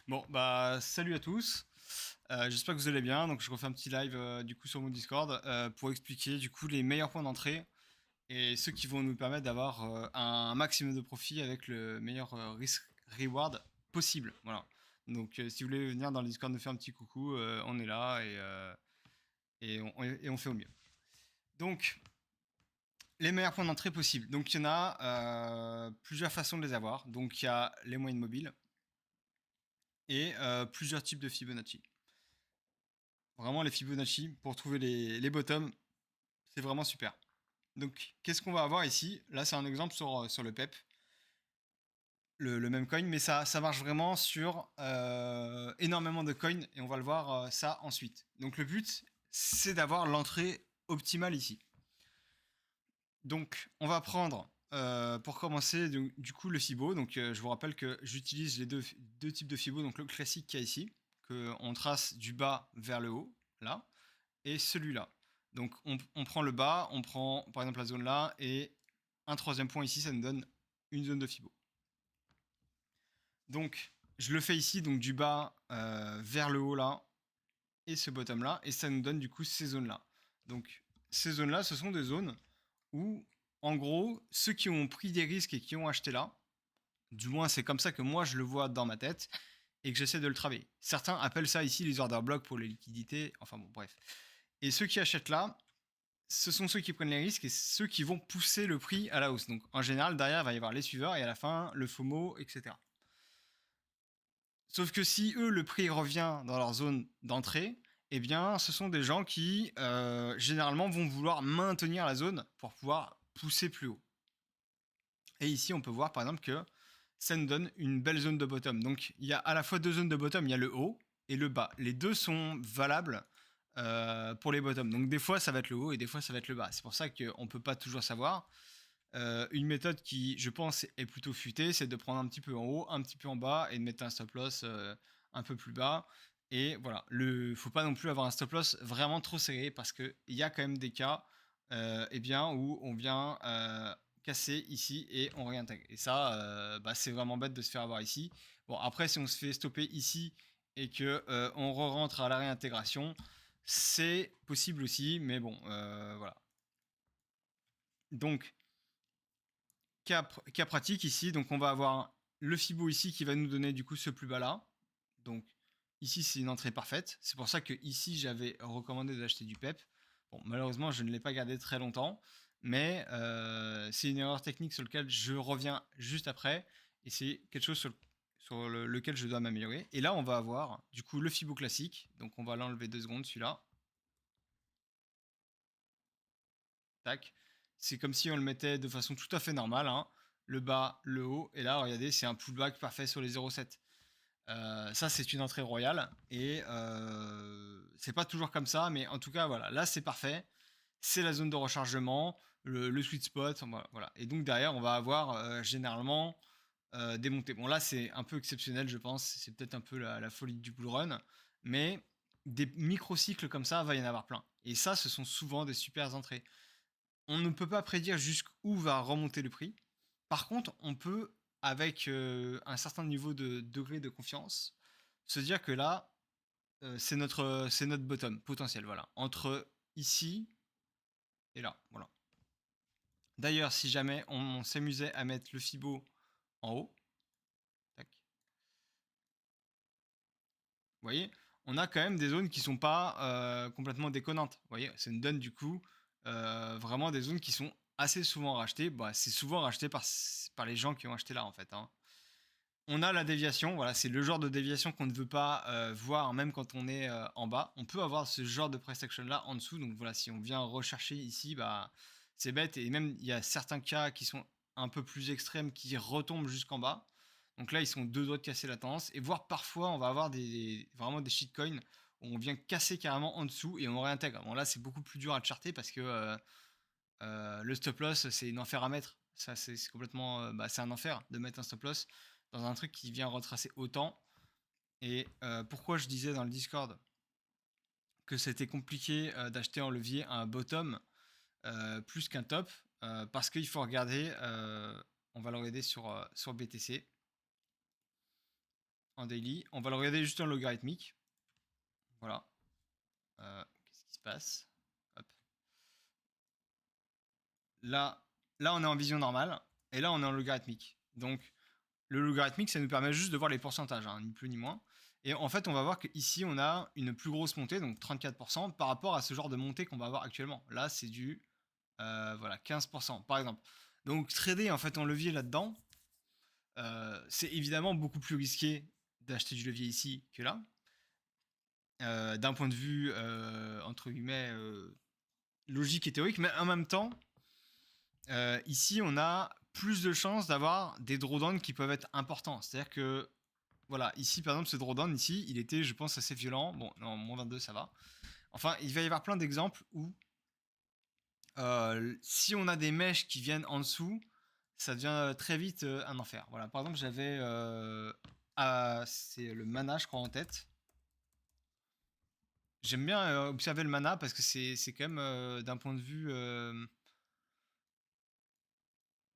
Bon, bah, salut à tous. J'espère que vous allez bien. Donc, je refais un petit live du coup sur mon Discord pour expliquer du coup les meilleurs points d'entrée et ceux qui vont nous permettre d'avoir un maximum de profit avec le meilleur risk reward possible. Voilà. Donc, si vous voulez venir dans le Discord nous faire un petit coucou, on est là et on fait au mieux. Donc, les meilleurs points d'entrée possibles. Donc, il y en a plusieurs façons de les avoir. Donc, il y a les moyennes mobiles et plusieurs types de Fibonacci. Vraiment, les Fibonacci, pour trouver les bottoms, c'est vraiment super. Donc, qu'est-ce qu'on va avoir ici? Là, c'est un exemple sur le PEP, le même coin, mais ça marche vraiment sur énormément de coins, et on va le voir ça ensuite. Donc, le but, c'est d'avoir l'entrée optimale ici. Donc, on va prendre, pour commencer, du coup, le Fibo. Donc, je vous rappelle que j'utilise les deux types de Fibo, donc le classique qu'il y a ici, qu'on trace du bas vers le haut, là, et celui-là. Donc on prend le bas, on prend par exemple la zone là, et un troisième point ici, ça nous donne une zone de Fibo. Donc je le fais ici, donc du bas vers le haut là, et ce bottom là, et ça nous donne du coup ces zones là. Donc ces zones là, ce sont des zones où en gros, ceux qui ont pris des risques et qui ont acheté là, du moins c'est comme ça que moi je le vois dans ma tête, et que j'essaie de le travailler. Certains appellent ça ici les order blocks pour les liquidités, enfin bon bref. Et ceux qui achètent là, ce sont ceux qui prennent les risques et ceux qui vont pousser le prix à la hausse. Donc en général, derrière, il va y avoir les suiveurs et à la fin, le FOMO, etc. Sauf que si eux, le prix revient dans leur zone d'entrée, eh bien, ce sont des gens qui, généralement, vont vouloir maintenir la zone pour pouvoir pousser plus haut. Et ici, on peut voir, par exemple, que ça nous donne une belle zone de bottom. Donc, il y a à la fois deux zones de bottom, il y a le haut et le bas. Les deux sont valables pour les bottoms. Donc, des fois, ça va être le haut et des fois, ça va être le bas. C'est pour ça qu'on ne peut pas toujours savoir. Une méthode qui, je pense, est plutôt futée, c'est de prendre un petit peu en haut, un petit peu en bas et de mettre un stop loss un peu plus bas. Et voilà, il ne faut pas non plus avoir un stop loss vraiment trop serré parce qu'il y a quand même des cas eh bien, où on vient casser ici et on réintègre. Et ça, bah, c'est vraiment bête de se faire avoir ici. Bon, après, si on se fait stopper ici et que on re-rentre à la réintégration, c'est possible aussi, mais bon, voilà. Donc, cas pratique ici, donc on va avoir le Fibo ici qui va nous donner du coup ce plus bas là. Donc ici c'est une entrée parfaite. C'est pour ça que ici j'avais recommandé d'acheter du PEP. Bon, malheureusement je ne l'ai pas gardé très longtemps, mais c'est une erreur technique sur laquelle je reviens juste après, et c'est quelque chose sur lequel je dois m'améliorer. Et là on va avoir du coup le Fibo classique, donc on va l'enlever 2 secondes celui-là. Tac. C'est comme si on le mettait de façon tout à fait normale, hein. Le bas, le haut, et là, regardez, c'est un pullback parfait sur les 0,7. Ça, c'est une entrée royale, et c'est pas toujours comme ça, mais en tout cas, voilà, là, c'est parfait. C'est la zone de rechargement, le sweet spot, voilà. Et donc, derrière, on va avoir généralement des montées. Bon, là, c'est un peu exceptionnel, je pense. C'est peut-être un peu la folie du bull run, mais des micro-cycles comme ça, va y en avoir plein. Et ça, ce sont souvent des super entrées. On ne peut pas prédire jusqu'où va remonter le prix. Par contre, on peut, avec un certain niveau de degré de confiance, se dire que là, c'est notre bottom potentiel. Voilà. Entre ici et là. Voilà. D'ailleurs, si jamais on s'amusait à mettre le Fibo en haut, tac, vous voyez, on a quand même des zones qui sont pas complètement déconnantes. Vous voyez, ça nous donne du coup vraiment des zones qui sont assez souvent rachetées. Bah, c'est souvent racheté par les gens qui ont acheté là en fait, hein. On a la déviation, voilà, c'est le genre de déviation qu'on ne veut pas voir même quand on est en bas. On peut avoir ce genre de price action là en dessous, donc voilà, si on vient rechercher ici, bah, c'est bête, et même il y a certains cas qui sont un peu plus extrêmes qui retombent jusqu'en bas. Donc là, ils sont deux doigts de casser la tendance, et voire parfois on va avoir vraiment des shitcoins où on vient casser carrément en dessous et on réintègre. Bon là, c'est beaucoup plus dur à charter parce que le stop loss, c'est une enfer à mettre. Ça, c'est complètement, bah, c'est un enfer de mettre un stop loss dans un truc qui vient retracer autant. Et pourquoi je disais dans le Discord que c'était compliqué d'acheter en levier un bottom plus qu'un top, parce qu'il faut regarder, on va le regarder sur BTC. en daily. On va le regarder juste en logarithmique. Voilà. Qu'est-ce qui se passe? Hop. Là, on est en vision normale. Et là, on est en logarithmique. Donc, le logarithmique, ça nous permet juste de voir les pourcentages, hein, ni plus ni moins. Et en fait, on va voir qu'ici, on a une plus grosse montée, donc 34%, par rapport à ce genre de montée qu'on va avoir actuellement. Là, c'est du voilà, 15%, par exemple. Donc, trader en fait en levier là-dedans, c'est évidemment beaucoup plus risqué d'acheter du levier ici que là. D'un point de vue, entre guillemets, logique et théorique, mais en même temps, ici, on a plus de chances d'avoir des drawdowns qui peuvent être importants. C'est-à-dire que, voilà, ici, par exemple, ce drawdown, ici, il était, je pense, assez violent. Bon, non, moins 22, ça va. Enfin, il va y avoir plein d'exemples où, si on a des mèches qui viennent en dessous, ça devient très vite un enfer. Voilà, par exemple, j'avais, c'est le mana, je crois, en tête. J'aime bien observer le mana parce que c'est quand même, d'un point de vue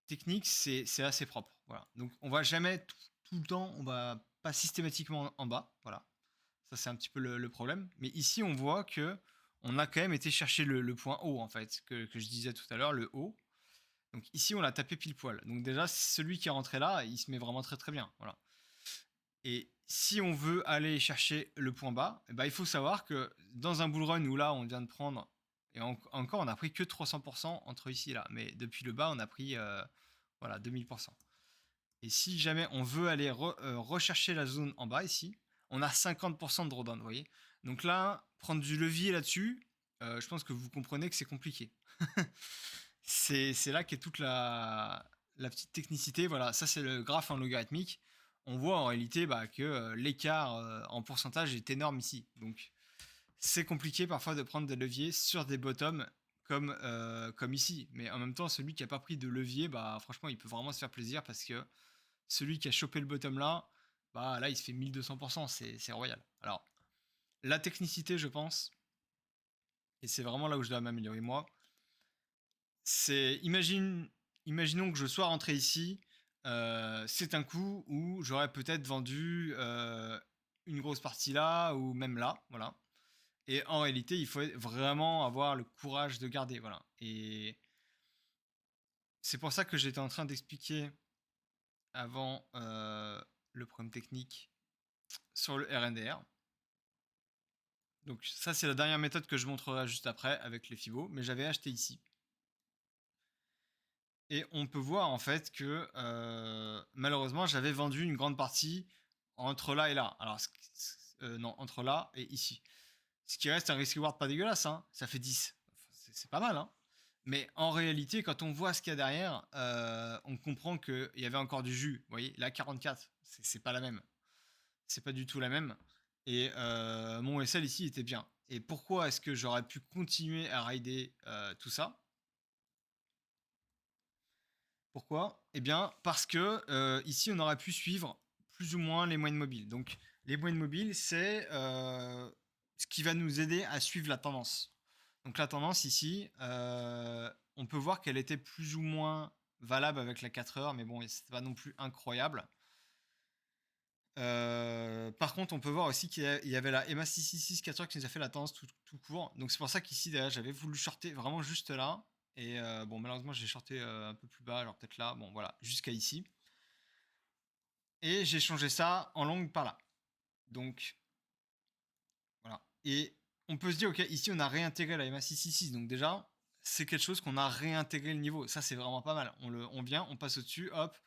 technique, c'est assez propre. Voilà. Donc on va jamais tout le temps, on va pas systématiquement en bas. Voilà. Ça c'est un petit peu le problème. Mais ici on voit que on a quand même été chercher le point haut en fait, que je disais tout à l'heure, le haut. Donc ici on l'a tapé pile poil. Donc déjà celui qui est rentré là, il se met vraiment très très bien. Voilà. Et si on veut aller chercher le point bas, eh ben, il faut savoir que dans un bull run où là on vient de prendre, et encore on a pris que 300% entre ici et là, mais depuis le bas on a pris voilà, 2000%. Et si jamais on veut aller rechercher la zone en bas ici, on a 50% de drawdown, vous voyez. Donc là, prendre du levier là-dessus, je pense que vous comprenez que c'est compliqué. c'est là qu'est toute la petite technicité. Voilà, ça c'est le graphe en logarithmique. On voit en réalité que l'écart en pourcentage est énorme ici. Donc c'est compliqué parfois de prendre des leviers sur des bottoms comme ici. Mais en même temps, celui qui n'a pas pris de levier, franchement, il peut vraiment se faire plaisir parce que celui qui a chopé le bottom là, là, il se fait 1200%. C'est royal. Alors, la technicité, je pense, et c'est vraiment là où je dois m'améliorer moi, c'est imaginons que je sois rentré ici, c'est un coup où j'aurais peut-être vendu une grosse partie là ou même là, voilà. Et en réalité, il faut vraiment avoir le courage de garder, voilà. Et c'est pour ça que j'étais en train d'expliquer avant le problème technique sur le RNDR. Donc ça, c'est la dernière méthode que je montrerai juste après avec les Fibo, mais j'avais acheté ici. Et on peut voir en fait que malheureusement, j'avais vendu une grande partie entre là et là. Alors, non, entre là et ici. Ce qui reste un risk reward pas dégueulasse, hein. Ça fait 10. Enfin, c'est pas mal, hein. Mais en réalité, quand on voit ce qu'il y a derrière, on comprend qu'il y avait encore du jus. Vous voyez, là, 44, c'est pas la même. C'est pas du tout la même. Et mon SL ici était bien. Et pourquoi est-ce que j'aurais pu continuer à rider tout ça? Pourquoi? Eh bien, parce que ici, on aurait pu suivre plus ou moins les moyennes mobiles. Donc, les moyennes mobiles, c'est ce qui va nous aider à suivre la tendance. Donc, la tendance ici, on peut voir qu'elle était plus ou moins valable avec la 4 heures, mais bon, c'est pas non plus incroyable. Par contre, on peut voir aussi qu'il y avait la EMA 666 4 heures qui nous a fait la tendance tout court. Donc, c'est pour ça qu'ici, d'ailleurs, j'avais voulu shorter vraiment juste là. Et bon, malheureusement, j'ai shorté un peu plus bas, alors peut-être là, bon voilà, jusqu'à ici. Et j'ai changé ça en longue par là. Donc, voilà. Et on peut se dire, ok, ici on a réintégré la MA 666, donc déjà, c'est quelque chose qu'on a réintégré le niveau. Ça, c'est vraiment pas mal. On vient, on passe au-dessus, hop,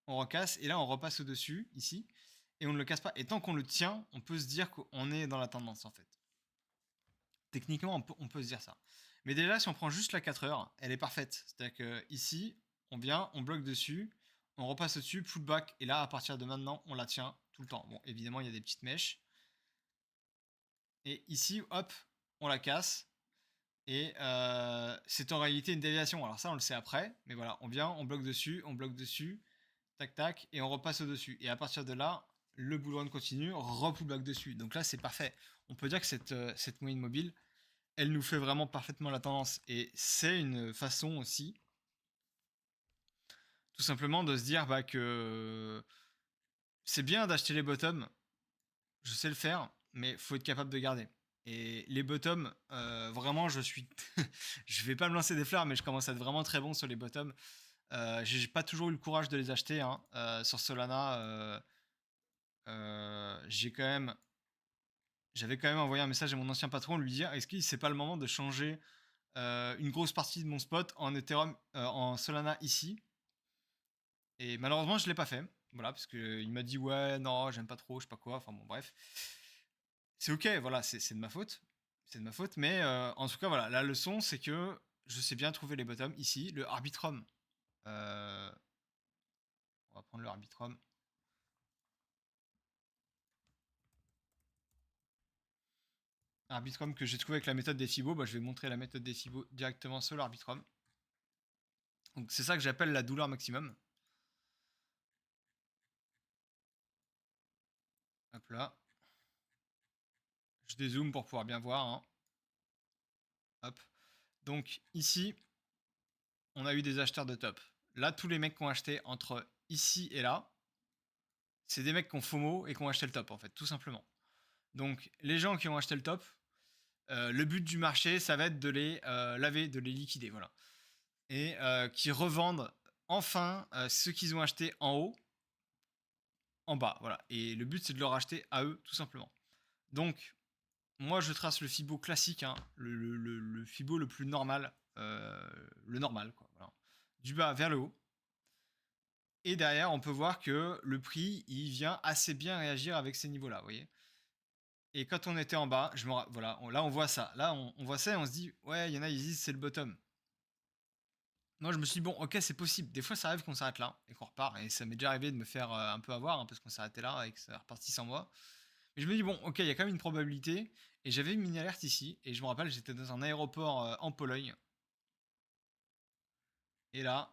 on recasse, et là, on repasse au-dessus, ici, et on ne le casse pas. Et tant qu'on le tient, on peut se dire qu'on est dans la tendance, en fait. Techniquement, on peut se dire ça. Mais déjà, si on prend juste la 4 heures, elle est parfaite. C'est-à-dire que ici, on vient, on bloque dessus, on repasse au-dessus, pullback, et là, à partir de maintenant, on la tient tout le temps. Bon, évidemment, il y a des petites mèches. Et ici, hop, on la casse. Et c'est en réalité une déviation. Alors ça, on le sait après. Mais voilà, on vient, on bloque dessus, tac, tac, et on repasse au-dessus. Et à partir de là, le bull run continue, re-pullback dessus. Donc là, c'est parfait. On peut dire que cette moyenne mobile, elle nous fait vraiment parfaitement la tendance. Et c'est une façon aussi, tout simplement, de se dire que c'est bien d'acheter les bottoms, je sais le faire, mais faut être capable de garder. Et les bottoms, vraiment, je vais pas me lancer des fleurs, mais je commence à être vraiment très bon sur les bottoms. J'ai pas toujours eu le courage de les acheter, hein. Sur Solana, j'ai quand même j'avais quand même envoyé un message à mon ancien patron, lui dire: «Est-ce que c'est pas le moment de changer, une grosse partie de mon spot en Ethereum, en Solana ici?» Et malheureusement, je l'ai pas fait. Voilà, parce qu'il m'a dit: «Ouais, non, j'aime pas trop, je sais pas quoi», enfin bon, bref. C'est OK, voilà, c'est de ma faute. C'est de ma faute, mais en tout cas, voilà, la leçon, c'est que je sais bien trouver les bottoms ici. Le Arbitrum, heu, on va prendre le Arbitrum. Arbitrum que j'ai trouvé avec la méthode des Fibos, bah, je vais montrer la méthode des Fibos directement sur l'Arbitrum. Donc c'est ça que j'appelle la douleur maximum. Hop là. Je dézoome pour pouvoir bien voir, hein. Hop. Donc ici, on a eu des acheteurs de top. Là, tous les mecs qui ont acheté entre ici et là, c'est des mecs qui ont FOMO et qui ont acheté le top, en fait, tout simplement. Donc, les gens qui ont acheté le top, le but du marché, ça va être de les laver, de les liquider, voilà. Et qui revendent enfin ce qu'ils ont acheté en haut, en bas, voilà. Et le but, c'est de leur acheter à eux, tout simplement. Donc, moi, je trace le Fibo classique, hein, le Fibo le plus normal, le normal, quoi, voilà. Du bas vers le haut. Et derrière, on peut voir que le prix, il vient assez bien réagir avec ces niveaux-là, vous voyez. Et quand on était en bas, voilà, là on voit ça. Là on voit ça et on se dit, ouais, il y en a, ils disent c'est le bottom. Moi je me suis dit, bon, ok, c'est possible. Des fois ça arrive qu'on s'arrête là et qu'on repart. Et ça m'est déjà arrivé de me faire un peu avoir, hein, parce qu'on s'arrêtait là et que ça est reparti sans moi. Mais je me dis, bon, ok, il y a quand même une probabilité. Et j'avais une mini alerte ici. Et je me rappelle, j'étais dans un aéroport en Pologne. Et là,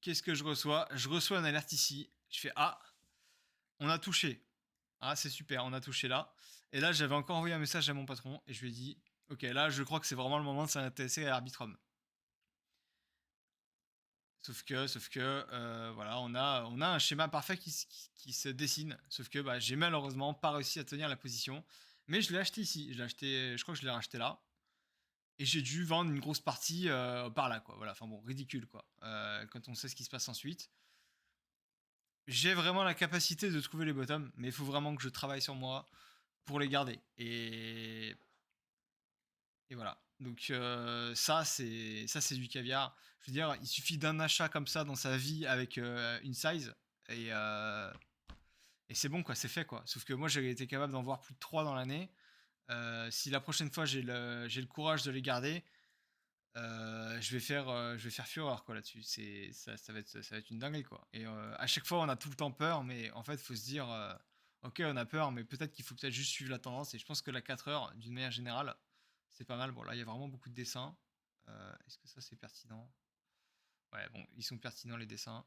qu'est-ce que je reçois? Je reçois une alerte ici. Je fais, ah, on a touché. Ah, c'est super, on a touché là. Et là, j'avais encore envoyé un message à mon patron et je lui ai dit, ok, là, je crois que c'est vraiment le moment de s'intéresser à Arbitrum. Sauf que, voilà, on a un schéma parfait qui se dessine. Sauf que bah, j'ai malheureusement pas réussi à tenir la position. Mais je l'ai acheté ici. Je l'ai acheté, je crois que je l'ai racheté là. Et j'ai dû vendre une grosse partie par là, quoi. Voilà, enfin bon, ridicule, quoi. Quand on sait ce qui se passe ensuite. J'ai vraiment la capacité de trouver les bottoms, mais il faut vraiment que je travaille sur moi pour les garder. Et voilà. Donc ça c'est du caviar. Je veux dire, il suffit d'un achat comme ça dans sa vie avec une size et, euh, et c'est bon quoi, c'est fait quoi. Sauf que moi j'ai été capable d'en voir plus de 3 dans l'année. Si la prochaine fois j'ai le courage de les garder, je vais faire fureur quoi là-dessus. Ça va être une dinguerie quoi. Et à chaque fois on a tout le temps peur, mais en fait il faut se dire, ok on a peur, mais peut-être qu'il faut peut-être juste suivre la tendance. Et je pense que la 4 heures, d'une manière générale, c'est pas mal. Bon là il y a vraiment beaucoup de dessins. Est-ce que ça c'est pertinent? Ouais bon, ils sont pertinents les dessins.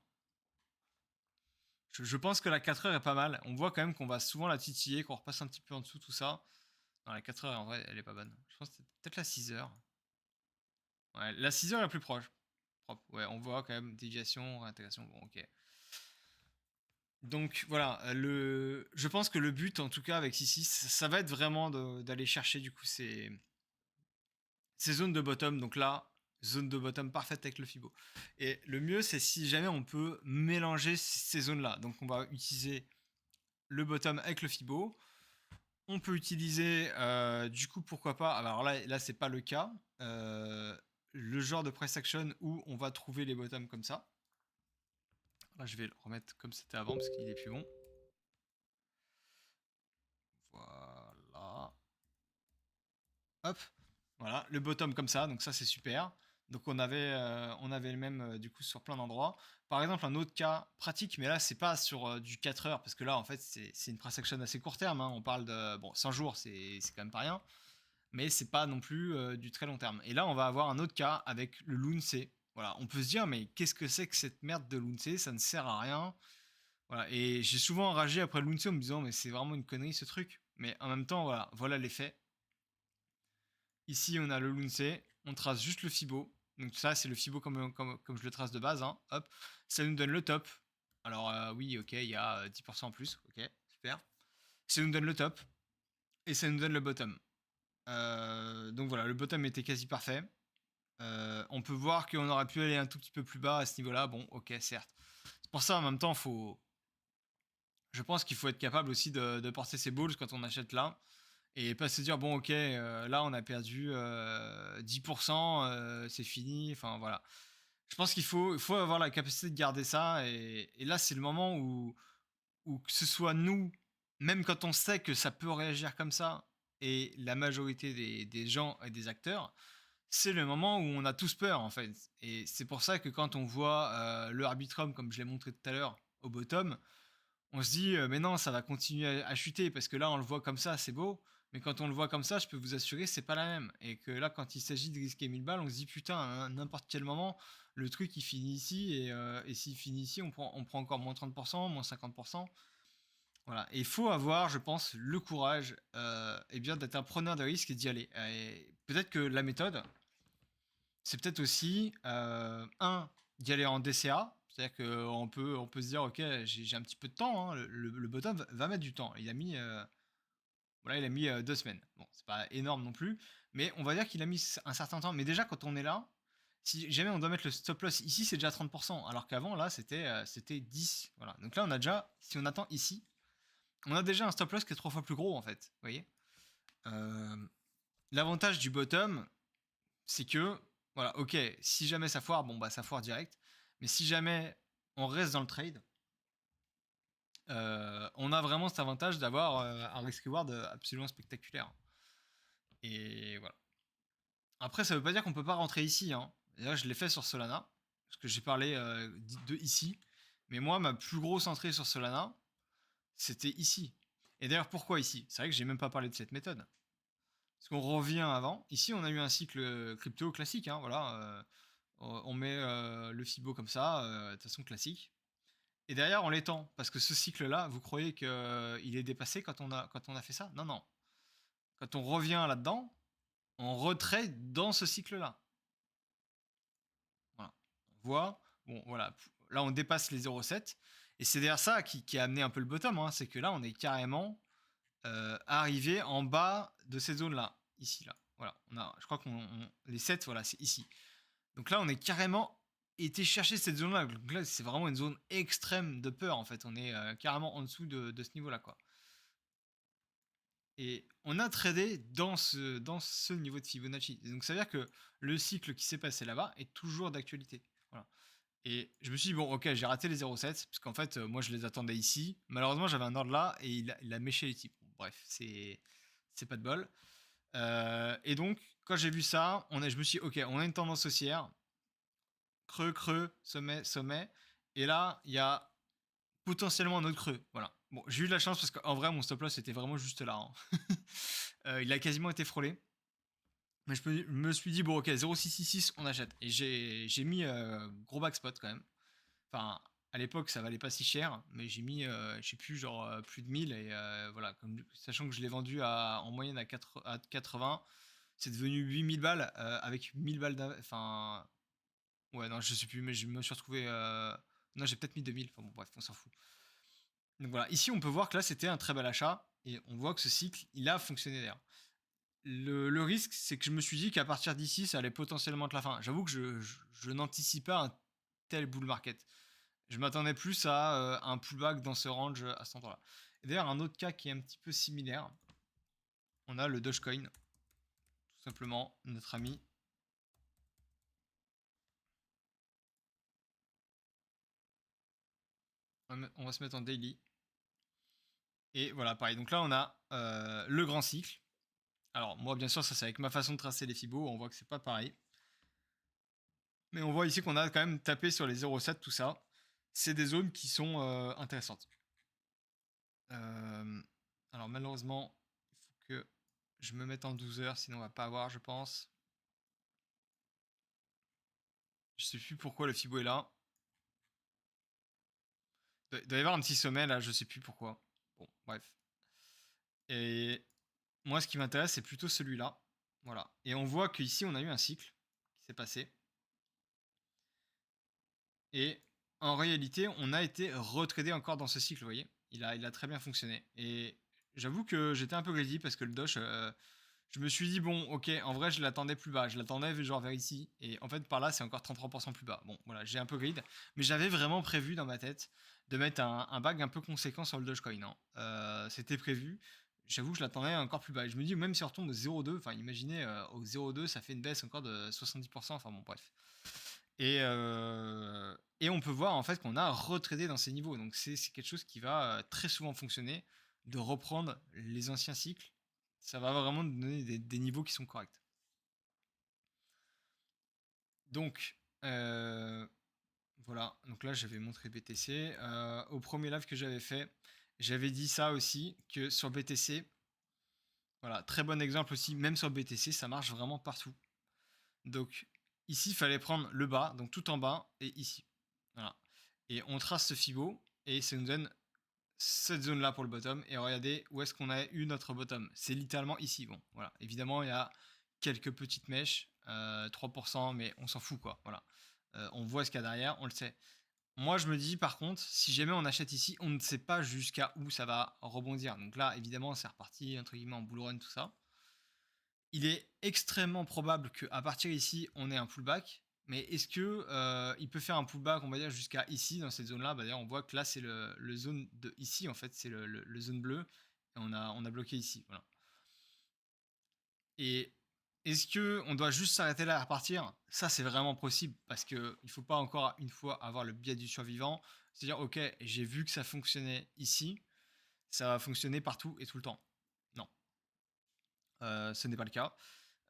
Je pense que la 4 heures est pas mal. On voit quand même qu'on va souvent la titiller, qu'on repasse un petit peu en dessous tout ça. Non, la 4 heures en vrai elle est pas bonne. Je pense que c'est peut-être la 6 heures. Ouais, la 6 heures est la plus proche. Propre. Ouais, on voit quand même déviation, réintégration. Bon, ok. Donc voilà, je pense que le but, en tout cas avec Sissi, ça va être vraiment d'aller chercher du coup ces zones de bottom. Donc là, zone de bottom parfaite avec le Fibo. Et le mieux, c'est si jamais on peut mélanger ces zones-là. Donc on va utiliser le bottom avec le Fibo. On peut utiliser, du coup, pourquoi pas. Alors là c'est pas le cas. Le genre de price action où on va trouver les bottoms comme ça. Là, je vais le remettre comme c'était avant parce qu'il est plus bon. Voilà. Hop. Voilà, le bottom comme ça, donc ça c'est super. Donc on avait le même du coup sur plein d'endroits. Par exemple, un autre cas pratique, mais là c'est pas sur du 4 heures, parce que là en fait c'est une price action assez court terme, hein. On parle de, bon, 100 jours, c'est quand même pas rien, mais c'est pas non plus du très long terme. Et là on va avoir un autre cas avec le Lunce. Voilà, on peut se dire, mais qu'est-ce que c'est que cette merde de Lunce? Ça ne sert à rien. Voilà, et j'ai souvent enragé après le Lunce en me disant, mais c'est vraiment une connerie ce truc. Mais en même temps, voilà les faits. Ici, on a le Lunce, on trace juste le Fibo. Donc ça, c'est le Fibo comme je le trace de base, hein. Hop, ça nous donne le top. Alors oui, ok, il y a 10% en plus, ok, super. ça nous donne le top et ça nous donne le bottom. Donc voilà, le bottom était quasi parfait. On peut voir qu'on aurait pu aller un tout petit peu plus bas à ce niveau-là. Bon, ok, certes. C'est pour ça, en même temps, je pense qu'il faut être capable aussi de porter ses balls quand on achète là. Et pas se dire, bon, ok, là, on a perdu 10%, c'est fini. Enfin, voilà. Je pense qu'il faut avoir la capacité de garder ça. Et là, c'est le moment où que ce soit nous, même quand on sait que ça peut réagir comme ça, et la majorité des gens et des acteurs, c'est le moment où on a tous peur en fait. Et c'est pour ça que quand on voit le Arbitrum, comme je l'ai montré tout à l'heure, au bottom, on se dit mais non, ça va continuer à chuter parce que là on le voit comme ça, c'est beau. Mais quand on le voit comme ça, je peux vous assurer, c'est pas la même. Et que là, quand il s'agit de risquer 1000 balles, on se dit putain, à n'importe quel moment, le truc il finit ici. Et s'il finit ici, on prend encore moins 30%, moins 50%. Voilà. Et il faut avoir, je pense, le courage et bien d'être un preneur de risque et d'y aller. Et peut-être que la méthode, c'est peut-être aussi, d'y aller en DCA. C'est-à-dire qu'on peut se dire, ok, j'ai un petit peu de temps. Hein, le bottom va mettre du temps. Il a mis 2 semaines. Bon, c'est pas énorme non plus, mais on va dire qu'il a mis un certain temps. Mais déjà, quand on est là, si jamais on doit mettre le stop loss ici, c'est déjà 30%. Alors qu'avant, là, c'était 10. Voilà. Donc là, on a déjà, si on attend ici, on a déjà un stop loss qui est 3 fois plus gros, en fait. Vous voyez. Euh, L'avantage du bottom, c'est que, voilà, ok, si jamais ça foire, bon, bah ça foire direct. Mais si jamais on reste dans le trade, on a vraiment cet avantage d'avoir un risk-reward absolument spectaculaire. Et voilà. Après, ça veut pas dire qu'on peut pas rentrer ici. Hein. Là, je l'ai fait sur Solana, parce que j'ai parlé de ici. Mais moi, ma plus grosse entrée sur Solana, c'était ici. Et d'ailleurs, pourquoi ici? C'est vrai que j'ai même pas parlé de cette méthode. Parce qu'on revient avant. Ici, on a eu un cycle crypto classique. Hein, voilà, on met le Fibo comme ça, de façon classique. Et derrière, on l'étend. Parce que ce cycle-là, vous croyez qu'il est dépassé quand on a fait ça? Non, non. Quand on revient là-dedans, on retrade dans ce cycle-là. Voilà. On voit, bon, voilà. Là, on dépasse les 0,7. Et c'est derrière ça qui a amené un peu le bottom. Hein, c'est que là, on est carrément arrivé en bas de cette zone-là. Ici, là. Voilà. Je crois les 7, voilà, c'est ici. Donc là, on est carrément été chercher cette zone-là. Donc là, c'est vraiment une zone extrême de peur, en fait. On est carrément en dessous de ce niveau-là, quoi. Et on a tradé dans ce niveau de Fibonacci. Et donc ça veut dire que le cycle qui s'est passé là-bas est toujours d'actualité. Voilà. Et je me suis dit, bon, ok, j'ai raté les 0,7, parce qu'en fait, moi, je les attendais ici. Malheureusement, j'avais un ordre là, et il a méché les types. Bon, bref, c'est pas de bol. Et donc, quand j'ai vu ça, je me suis dit, ok, on a une tendance haussière. Creux, creux, sommet, sommet. Et là, il y a potentiellement un autre creux. Voilà. Bon, j'ai eu de la chance parce qu'en vrai, mon stop loss était vraiment juste là. Hein. Il a quasiment été frôlé. Mais je me suis dit, bon, ok, 0,666, on achète. Et j'ai mis gros back spot quand même. Enfin, à l'époque, ça valait pas si cher, mais j'ai mis, je sais plus, genre plus de 1000. Et voilà, sachant que je l'ai vendu en moyenne à 80, c'est devenu 8000 balles avec 1000 balles. Enfin, ouais, non, je sais plus, mais je me suis retrouvé. Non, j'ai peut-être mis 2000. Enfin bon, bref, on s'en fout. Donc voilà, ici on peut voir que là c'était un très bel achat et on voit que ce cycle il a fonctionné d'ailleurs. Le risque c'est que je me suis dit qu'à partir d'ici ça allait potentiellement être la fin. J'avoue que je n'anticipe pas un tel bull market. Je m'attendais plus à un pullback dans ce range à cet endroit-là. Et d'ailleurs, un autre cas qui est un petit peu similaire, on a le Dogecoin, tout simplement, notre ami. On va se mettre en daily. Et voilà, pareil. Donc là, on a le grand cycle. Alors, moi, bien sûr, ça c'est avec ma façon de tracer les fibos. On voit que c'est pas pareil. Mais on voit ici qu'on a quand même tapé sur les 0,7, tout ça. C'est des zones qui sont intéressantes. Alors, malheureusement, il faut que je me mette en 12 heures, sinon on va pas avoir, je pense. Je sais plus pourquoi le fibo est là. Il doit y avoir un petit sommet là, je sais plus pourquoi. Bon, bref. Et moi, ce qui m'intéresse, c'est plutôt celui-là. Voilà. Et on voit qu'ici, on a eu un cycle qui s'est passé. Et en réalité, on a été retradé encore dans ce cycle, vous voyez. Il a très bien fonctionné. Et j'avoue que j'étais un peu greedy parce que le Doge, je me suis dit: «Bon, OK, en vrai, je l'attendais plus bas». Je l'attendais genre vers ici et en fait, par là, c'est encore 33 plus bas. Bon, voilà, j'ai un peu greed, mais j'avais vraiment prévu dans ma tête de mettre un bag un peu conséquent sur le Dogecoin, hein. C'était prévu. J'avoue que je l'attendais encore plus bas et je me dis même si on retombe au 0,2, enfin imaginez, au 0,2, ça fait une baisse encore de 70, enfin bon bref. Et on peut voir en fait qu'on a retradé dans ces niveaux. Donc c'est quelque chose qui va très souvent fonctionner, de reprendre les anciens cycles. Ça va vraiment nous donner des niveaux qui sont corrects. Donc voilà, donc là j'avais montré BTC. Au premier live que j'avais fait, j'avais dit ça aussi, que sur BTC, voilà, très bon exemple aussi, même sur BTC, ça marche vraiment partout. Donc ici, il fallait prendre le bas, donc tout en bas, et ici. Voilà. Et on trace ce Fibo, et ça nous donne cette zone-là pour le bottom. Et regardez où est-ce qu'on a eu notre bottom. C'est littéralement ici. Bon, voilà. Évidemment, il y a quelques petites mèches, 3%, mais on s'en fout, quoi. Voilà. On voit ce qu'il y a derrière, on le sait. Moi, je me dis, par contre, si jamais on achète ici, on ne sait pas jusqu'à où ça va rebondir. Donc là, évidemment, c'est reparti, entre guillemets, en bull run, tout ça. Il est extrêmement probable qu'à partir d'ici, on ait un pullback. Mais est-ce que il peut faire un pullback, on va dire, jusqu'à ici, dans cette zone-là? Bah, d'ailleurs, on voit que là, c'est le zone de ici, en fait, c'est le zone bleue. Et on a bloqué ici. Voilà. Et est-ce que on doit juste s'arrêter là à repartir? Ça, c'est vraiment possible parce qu'il ne faut pas encore une fois avoir le biais du survivant. C'est-à-dire, ok, j'ai vu que ça fonctionnait ici, ça va fonctionner partout et tout le temps. Non, ce n'est pas le cas.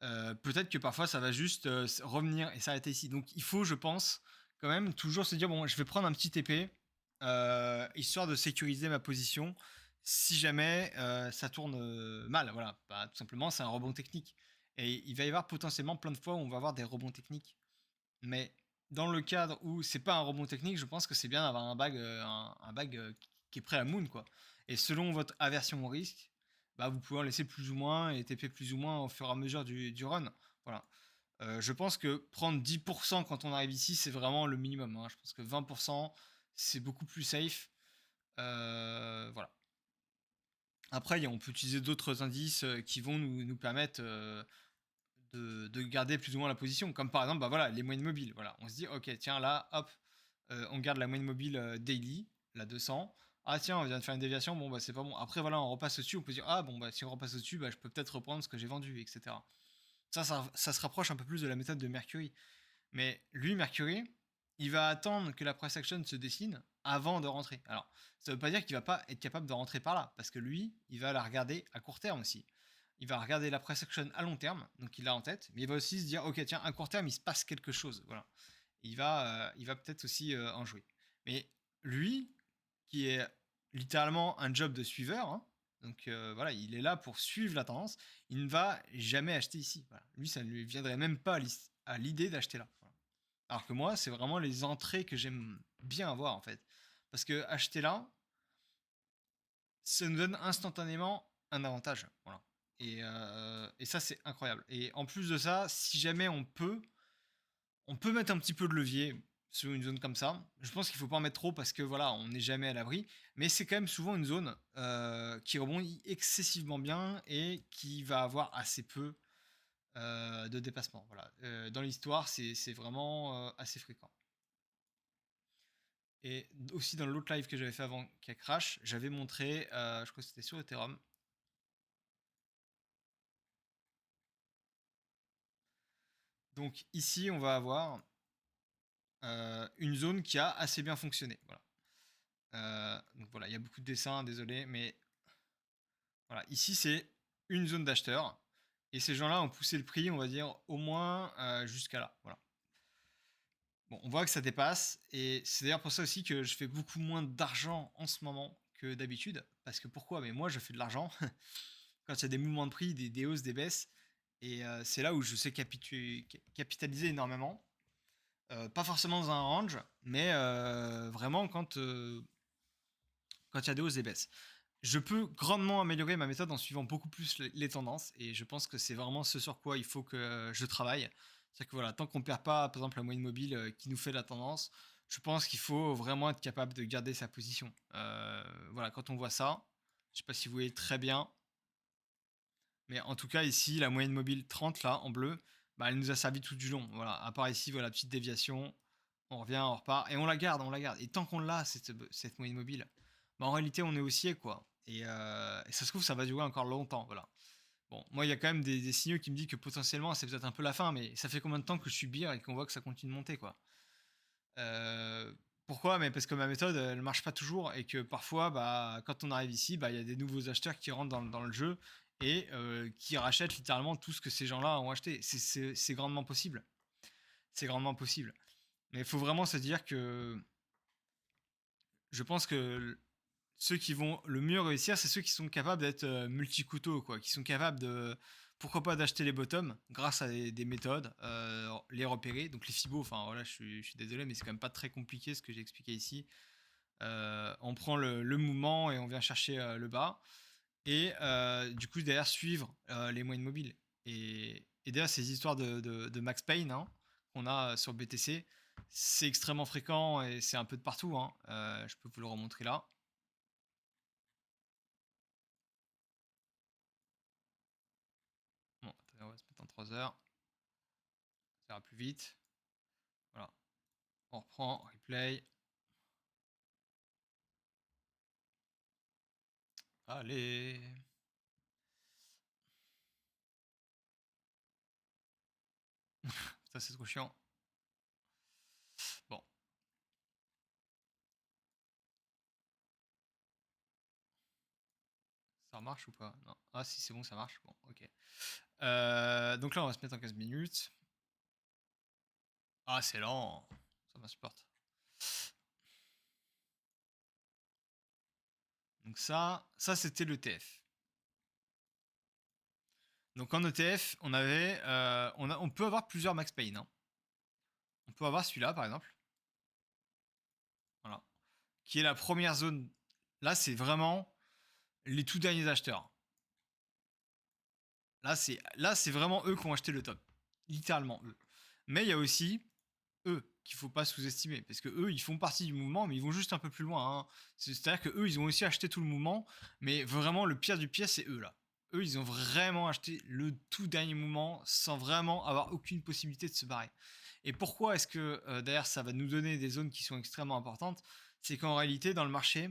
Peut-être que parfois ça va juste revenir et s'arrêter ici. Donc il faut, je pense, quand même toujours se dire bon, je vais prendre un petit TP histoire de sécuriser ma position si jamais ça tourne mal. Voilà, bah, tout simplement, c'est un rebond technique. Et il va y avoir potentiellement plein de fois où on va avoir des rebonds techniques. Mais dans le cadre où c'est pas un rebond technique, je pense que c'est bien d'avoir un bag qui est prêt à moon, quoi. Et selon votre aversion au risque, bah, vous pouvez en laisser plus ou moins et TP plus ou moins au fur et à mesure du run. Voilà. Je pense que prendre 10% quand on arrive ici, c'est vraiment le minimum, hein. Je pense que 20%, c'est beaucoup plus safe. Voilà. Après, on peut utiliser d'autres indices qui vont nous permettre de garder plus ou moins la position. Comme par exemple, bah voilà, les moyennes mobiles. Voilà. On se dit, ok, tiens, là, hop, on garde la moyenne mobile daily, la 200. Ah tiens, on vient de faire une déviation, bon bah c'est pas bon. Après voilà, on repasse au-dessus, on peut dire, ah bon bah si on repasse au-dessus, bah je peux peut-être reprendre ce que j'ai vendu, etc. Ça se rapproche un peu plus de la méthode de Mercury. Mais lui, Mercury, il va attendre que la price action se dessine avant de rentrer. Alors, ça veut pas dire qu'il va pas être capable de rentrer par là, parce que lui, il va la regarder à court terme aussi. Il va regarder la price action à long terme, donc il l'a en tête, mais il va aussi se dire, ok, tiens, à court terme, il se passe quelque chose. Voilà. Il va peut-être aussi en jouer. Mais lui, qui est littéralement un job de suiveur, hein, donc voilà, il est là pour suivre la tendance, il ne va jamais acheter ici. Voilà. Lui, ça ne lui viendrait même pas à l'idée d'acheter là. Voilà. Alors que moi, c'est vraiment les entrées que j'aime bien avoir en fait. Parce que acheter là, ça nous donne instantanément un avantage. Voilà. Et ça, c'est incroyable. Et en plus de ça, si jamais on peut mettre un petit peu de levier sur une zone comme ça. Je pense qu'il faut pas en mettre trop parce que voilà, on n'est jamais à l'abri. Mais c'est quand même souvent une zone qui rebondit excessivement bien et qui va avoir assez peu de dépassement. Voilà. Dans l'histoire, c'est vraiment assez fréquent. Et aussi dans l'autre live que j'avais fait avant qu'il crash, j'avais montré, je crois que c'était sur Ethereum. Donc ici, on va avoir une zone qui a assez bien fonctionné. Voilà. Donc voilà, il y a beaucoup de dessins, désolé, mais voilà, ici c'est une zone d'acheteurs. Et ces gens-là ont poussé le prix, on va dire, au moins jusqu'à là. Voilà. Bon, on voit que ça dépasse. Et c'est d'ailleurs pour ça aussi que je fais beaucoup moins d'argent en ce moment que d'habitude. Parce que pourquoi? Mais moi, je fais de l'argent quand il y a des mouvements de prix, des hausses, des baisses. Et c'est là où je sais capitaliser énormément. Pas forcément dans un range, mais vraiment quand il y a des hausses, des baisses. Je peux grandement améliorer ma méthode en suivant beaucoup plus les tendances et je pense que c'est vraiment ce sur quoi il faut que je travaille. C'est-à-dire que voilà, tant qu'on ne perd pas, par exemple, la moyenne mobile qui nous fait la tendance, je pense qu'il faut vraiment être capable de garder sa position. Voilà, quand on voit ça, Je sais pas si vous voyez très bien, mais en tout cas ici, la moyenne mobile 30 là, en bleu, bah, elle nous a servi tout du long. Voilà, à part ici, voilà, petite déviation, on revient, on repart et on la garde, on la garde. Et tant qu'on l'a, cette moyenne mobile, bah, en réalité, on est haussier, quoi. Et ça se trouve, ça va durer encore longtemps, voilà. Bon, moi, il y a quand même des signaux qui me disent que potentiellement, c'est peut-être un peu la fin, mais ça fait combien de temps que je suis beer et qu'on voit que ça continue de monter, quoi. Pourquoi? Mais parce que ma méthode, elle marche pas toujours et que parfois, bah, quand on arrive ici, bah, il y a des nouveaux acheteurs qui rentrent dans le jeu et qui rachètent littéralement tout ce que ces gens-là ont acheté. C'est grandement possible. C'est grandement possible. Mais il faut vraiment se dire que je pense que ceux qui vont le mieux réussir, c'est ceux qui sont capables d'être multi-couteaux, quoi, qui sont capables de, pourquoi pas, d'acheter les bottoms grâce à des méthodes, les repérer, donc les fibos, enfin voilà, je suis désolé, mais c'est quand même pas très compliqué ce que j'ai expliqué ici. On prend le mouvement et on vient chercher le bas, et du coup, derrière, suivre les moyennes mobiles. Et derrière, ces histoires de Max Payne hein, qu'on a sur BTC, c'est extrêmement fréquent et c'est un peu de partout. Hein. Je peux vous le remontrer là. Bon, attendez, on va se mettre en 3 heures. Ça ira plus vite. Voilà. On reprend, replay. Allez. Ça, c'est trop chiant. Bon. Ça marche ou pas? Non. Ah, si, c'est bon, ça marche. Bon, ok. Donc là, on va se mettre en 15 minutes. Ah, c'est lent. Ça m'insupporte. Donc ça c'était l'ETF. Donc en ETF, on avait, on peut avoir plusieurs Max Payne. Hein. On peut avoir celui-là par exemple, voilà, qui est la première zone. Là, c'est vraiment les tout derniers acheteurs. Là, c'est vraiment eux qui ont acheté le top, littéralement eux. Mais il y a aussi eux qu'il faut pas sous-estimer, parce que eux, ils font partie du mouvement, mais ils vont juste un peu plus loin. Hein. C'est-à-dire que eux, ils ont aussi acheté tout le mouvement, mais vraiment le pire du pire, c'est eux là. Eux, ils ont vraiment acheté le tout dernier mouvement sans vraiment avoir aucune possibilité de se barrer. Et pourquoi est-ce que derrière ça va nous donner des zones qui sont extrêmement importantes? C'est qu'en réalité, dans le marché,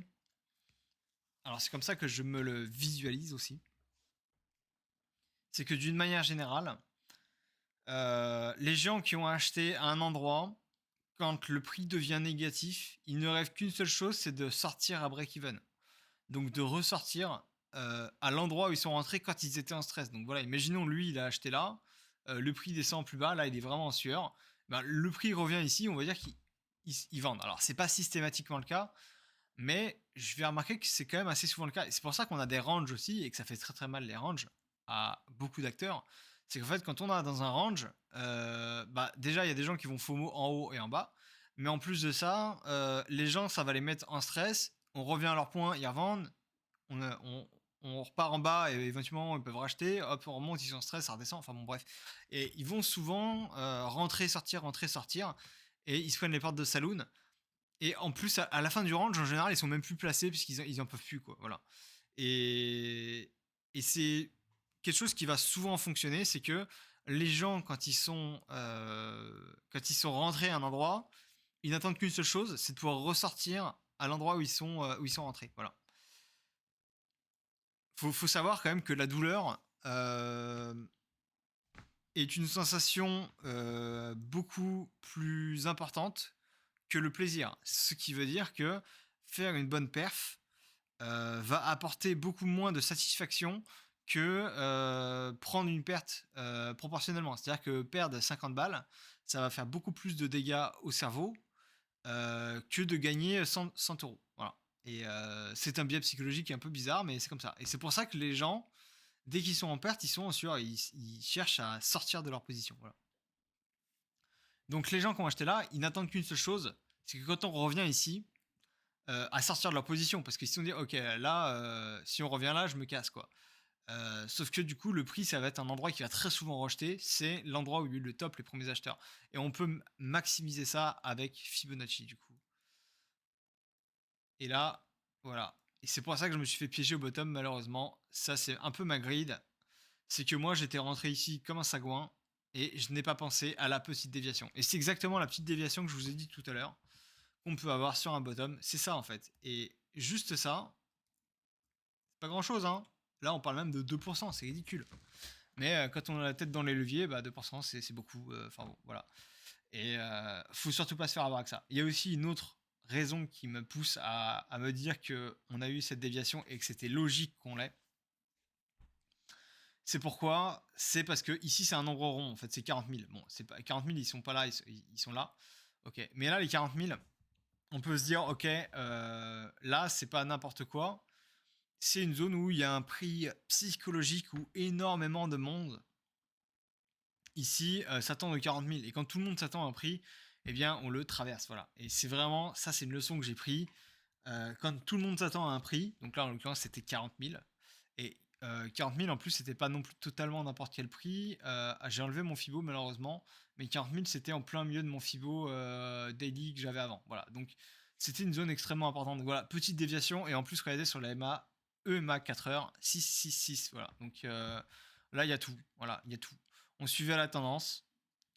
alors c'est comme ça que je me le visualise aussi, c'est que d'une manière générale, les gens qui ont acheté à un endroit, quand le prix devient négatif, ils ne rêvent qu'une seule chose, c'est de sortir à break-even. Donc de ressortir à l'endroit où ils sont rentrés quand ils étaient en stress. Donc voilà, imaginons lui, il a acheté là, le prix descend plus bas, là il est vraiment en sueur. Ben, le prix revient ici, on va dire qu'ils vendent. Alors c'est pas systématiquement le cas, mais je vais remarquer que c'est quand même assez souvent le cas. Et c'est pour ça qu'on a des ranges aussi et que ça fait très très mal les ranges à beaucoup d'acteurs. C'est qu'en fait, quand on est dans un range, bah, déjà il y a des gens qui vont FOMO en haut et en bas. Mais en plus de ça, les gens, ça va les mettre en stress. On revient à leur point, ils revendent. On, on repart en bas et éventuellement ils peuvent racheter. Hop, on remonte, ils sont en stress, ça redescend. Enfin bon, bref. Et ils vont souvent rentrer, sortir, rentrer, sortir. Et ils se prennent les portes de saloon. Et en plus, à la fin du range, en général, ils sont même plus placés puisqu'ils ils en peuvent plus, quoi. Voilà. Et, et c'est quelque chose qui va souvent fonctionner, c'est que les gens, quand ils sont rentrés à un endroit, ils n'attendent qu'une seule chose, c'est de pouvoir ressortir à l'endroit où ils sont rentrés. Voilà. Faut savoir quand même que la douleur est une sensation beaucoup plus importante que le plaisir. Ce qui veut dire que faire une bonne perf va apporter beaucoup moins de satisfaction que prendre une perte proportionnellement. C'est-à-dire que perdre 50 balles, ça va faire beaucoup plus de dégâts au cerveau que de gagner 100 euros. Voilà. Et c'est un biais psychologique un peu bizarre, mais c'est comme ça. Et c'est pour ça que les gens, dès qu'ils sont en perte, ils cherchent à sortir de leur position. Voilà. Donc les gens qui ont acheté là, ils n'attendent qu'une seule chose, c'est que quand on revient ici, à sortir de leur position, parce qu'ils se sont dit, ok, là, si on revient là, je me casse, quoi. Sauf que du coup, le prix, ça va être un endroit qui va très souvent rejeter, c'est l'endroit où il y a eu le top, les premiers acheteurs. Et on peut maximiser ça avec Fibonacci, du coup. Et là, voilà. Et c'est pour ça que je me suis fait piéger au bottom malheureusement. Ça, c'est un peu ma grid. C'est que moi, j'étais rentré ici comme un sagouin et je n'ai pas pensé à la petite déviation. Et c'est exactement la petite déviation que je vous ai dit tout à l'heure qu'on peut avoir sur un bottom. C'est ça en fait. Et juste ça, c'est pas grand chose, hein. Là, on parle même de 2%, c'est ridicule. Mais quand on a la tête dans les leviers, bah 2%, c'est beaucoup. Enfin bon, voilà. Et faut surtout pas se faire avoir avec ça. Il y a aussi une autre raison qui me pousse à me dire que on a eu cette déviation et que c'était logique qu'on l'ait. C'est pourquoi? C'est parce que ici c'est un nombre rond, en fait, c'est 40 000. Bon, c'est pas 40 000, ils sont pas là, ils sont là. Ok, mais là les 40 000, on peut se dire, ok, là c'est pas n'importe quoi. C'est une zone où il y a un prix psychologique où énormément de monde ici s'attend aux 40 000. Et quand tout le monde s'attend à un prix, eh bien on le traverse. Voilà. Et c'est vraiment, ça c'est une leçon que j'ai pris. Quand tout le monde s'attend à un prix, donc là en l'occurrence c'était 40 000. Et 40 000 en plus c'était pas non plus totalement n'importe quel prix. J'ai enlevé mon Fibo malheureusement. Mais 40 000 c'était en plein milieu de mon Fibo daily que j'avais avant. Voilà. Donc c'était une zone extrêmement importante. Donc voilà, petite déviation. Et en plus regardez sur la EMA 4 heures, 666. Voilà. Donc là il y a tout. Voilà, il y a tout. On suivait la tendance,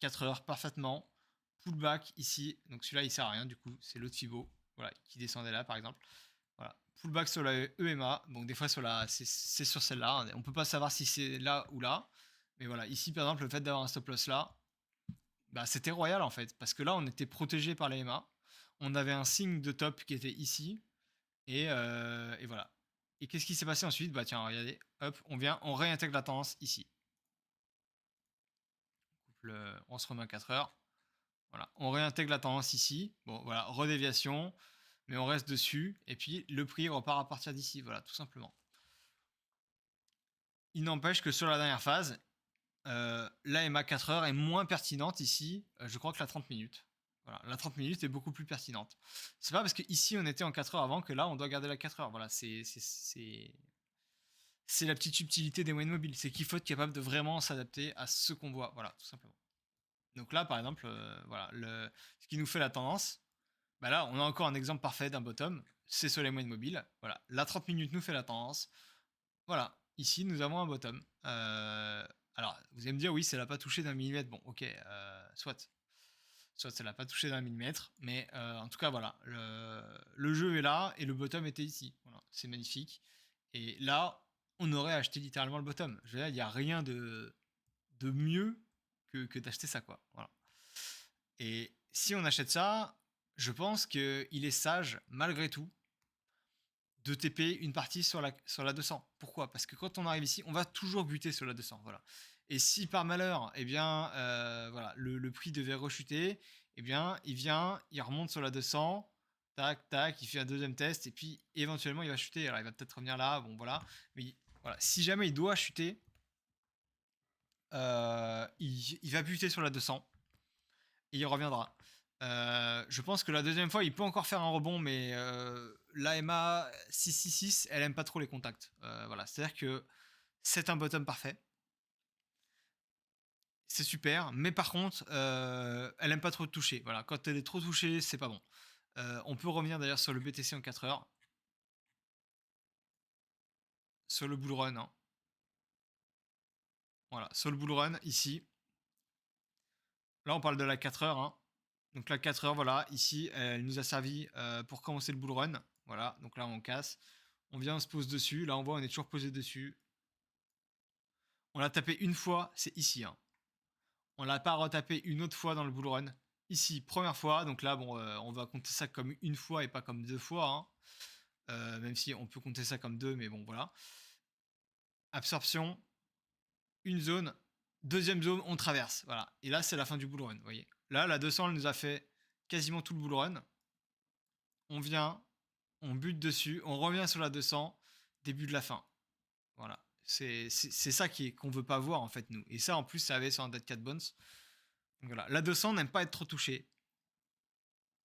4 heures parfaitement. Pullback ici, donc celui-là il sert à rien du coup, c'est l'autre Fibo, voilà, qui descendait là par exemple. Voilà, pullback sur la EMA, donc des fois sur la, c'est sur celle-là, on peut pas savoir si c'est là ou là, mais voilà, ici par exemple le fait d'avoir un stop loss là, bah, c'était royal en fait, parce que là on était protégé par la EMA, on avait un signe de top qui était ici, et voilà. Et qu'est-ce qui s'est passé ensuite? Bah tiens, regardez, hop, on réintègre la tendance ici. On se remet à 4 heures. Voilà, on réintègre la tendance ici. Bon, voilà, redéviation, mais on reste dessus. Et puis le prix repart à partir d'ici. Voilà, tout simplement. Il n'empêche que sur la dernière phase, la MA 4 heures est moins pertinente ici, je crois, que la 30 minutes. Voilà, la 30 minutes est beaucoup plus pertinente. C'est pas parce qu'ici on était en 4 heures avant que là on doit garder la 4 heures. Voilà, c'est la petite subtilité des moyennes mobiles. C'est qu'il faut être capable de vraiment s'adapter à ce qu'on voit. Voilà, tout simplement. Donc là, par exemple, voilà, ce qui nous fait la tendance, bah là, on a encore un exemple parfait d'un bottom. C'est sur les moyennes mobiles. Voilà, la 30 minutes nous fait la tendance. Voilà, ici, nous avons un bottom. Alors, vous allez me dire, oui, ça l'a pas touché d'un millimètre. Bon, ok, soit. Soit ça l'a pas touché d'un millimètre. Mais en tout cas, voilà, le jeu est là et le bottom était ici. Voilà, c'est magnifique. Et là, on aurait acheté littéralement le bottom. Je veux dire, il n'y a rien de mieux que d'acheter ça, quoi. Voilà. Et si on achète ça, je pense qu'il est sage, malgré tout, de TP une partie sur la 200. Pourquoi? Parce que quand on arrive ici, on va toujours buter sur la 200. Voilà. Et si par malheur, eh bien, voilà, le prix devait rechuter, eh bien, il vient, il remonte sur la 200, tac, tac, il fait un deuxième test, et puis éventuellement, il va chuter. Alors, il va peut-être revenir là, bon, voilà. Mais voilà, si jamais il doit chuter, il va buter sur la 200 et il reviendra. Je pense que la deuxième fois, il peut encore faire un rebond, mais l'AMA 666, elle aime pas trop les contacts. Voilà, c'est-à-dire que c'est un bottom parfait. C'est super, mais par contre, elle aime pas trop toucher. Voilà, quand elle est trop touchée, c'est pas bon. On peut revenir d'ailleurs sur le BTC en 4 heures. Sur le bull run. Hein. Voilà, sur le bull run, ici. Là, on parle de la 4 heures. Hein. Donc la 4 heures, voilà, ici, elle nous a servi pour commencer le bull run. Voilà, donc là, on casse. On vient, on se pose dessus. Là, on voit, on est toujours posé dessus. On l'a tapé une fois, c'est ici. Hein. On l'a pas retapé une autre fois dans le bull run. Ici, première fois. Donc là, bon, on va compter ça comme une fois et pas comme deux fois. Hein. Même si on peut compter ça comme deux, mais bon, voilà. Absorption, une zone, deuxième zone, on traverse. Voilà. Et là, c'est la fin du bull run. Vous voyez. Là, la 200, elle nous a fait quasiment tout le bull run. On vient, on bute dessus, on revient sur la 200, début de la fin. Voilà. C'est ça qu'on veut pas voir en fait nous. Et ça en plus ça avait sur un Dead Cat Bones. Donc voilà. La 200 n'aime pas être trop touchée.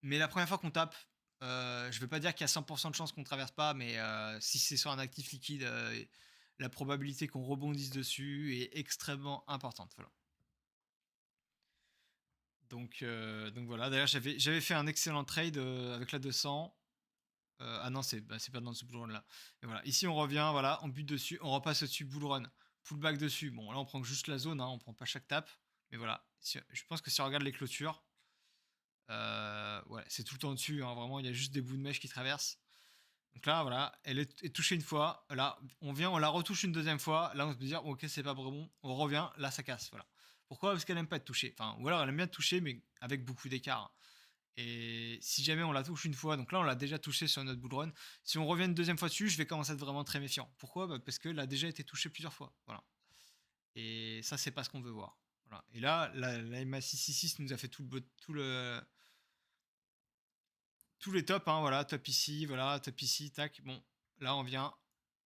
Mais la première fois qu'on tape, je vais pas dire qu'il y a 100% de chances qu'on traverse pas, mais si c'est sur un actif liquide, la probabilité qu'on rebondisse dessus est extrêmement importante. Voilà. Donc voilà. D'ailleurs j'avais fait un excellent trade avec la 200. Ah non, c'est pas dans ce bull run là. Et voilà, ici on revient, voilà, on bute dessus, on repasse au-dessus, bull run, pullback dessus. Bon, là on prend juste la zone, hein, on prend pas chaque tape. Mais voilà, je pense que si on regarde les clôtures, ouais, c'est tout le temps dessus, hein, vraiment, il y a juste des bouts de mèche qui traversent. Donc là, voilà, elle est touchée une fois. Là, on vient, on la retouche une deuxième fois. Là, on se peut dire, ok, c'est pas bon. On revient, là, ça casse. Voilà. Pourquoi? Parce qu'elle aime pas être touchée. Enfin, ou alors elle aime bien être touchée, mais avec beaucoup d'écart. Et si jamais on la touche une fois, donc là, on l'a déjà touchée sur notre bull run. Si on revient une deuxième fois dessus, je vais commencer à être vraiment très méfiant. Pourquoi? Bah, parce qu'elle a déjà été touchée plusieurs fois. Voilà. Et ça, c'est pas ce qu'on veut voir. Voilà. Et là, la EMA 666 nous a fait tous les tops, hein, voilà, top ici, voilà, top ici, tac. Bon, là, on vient,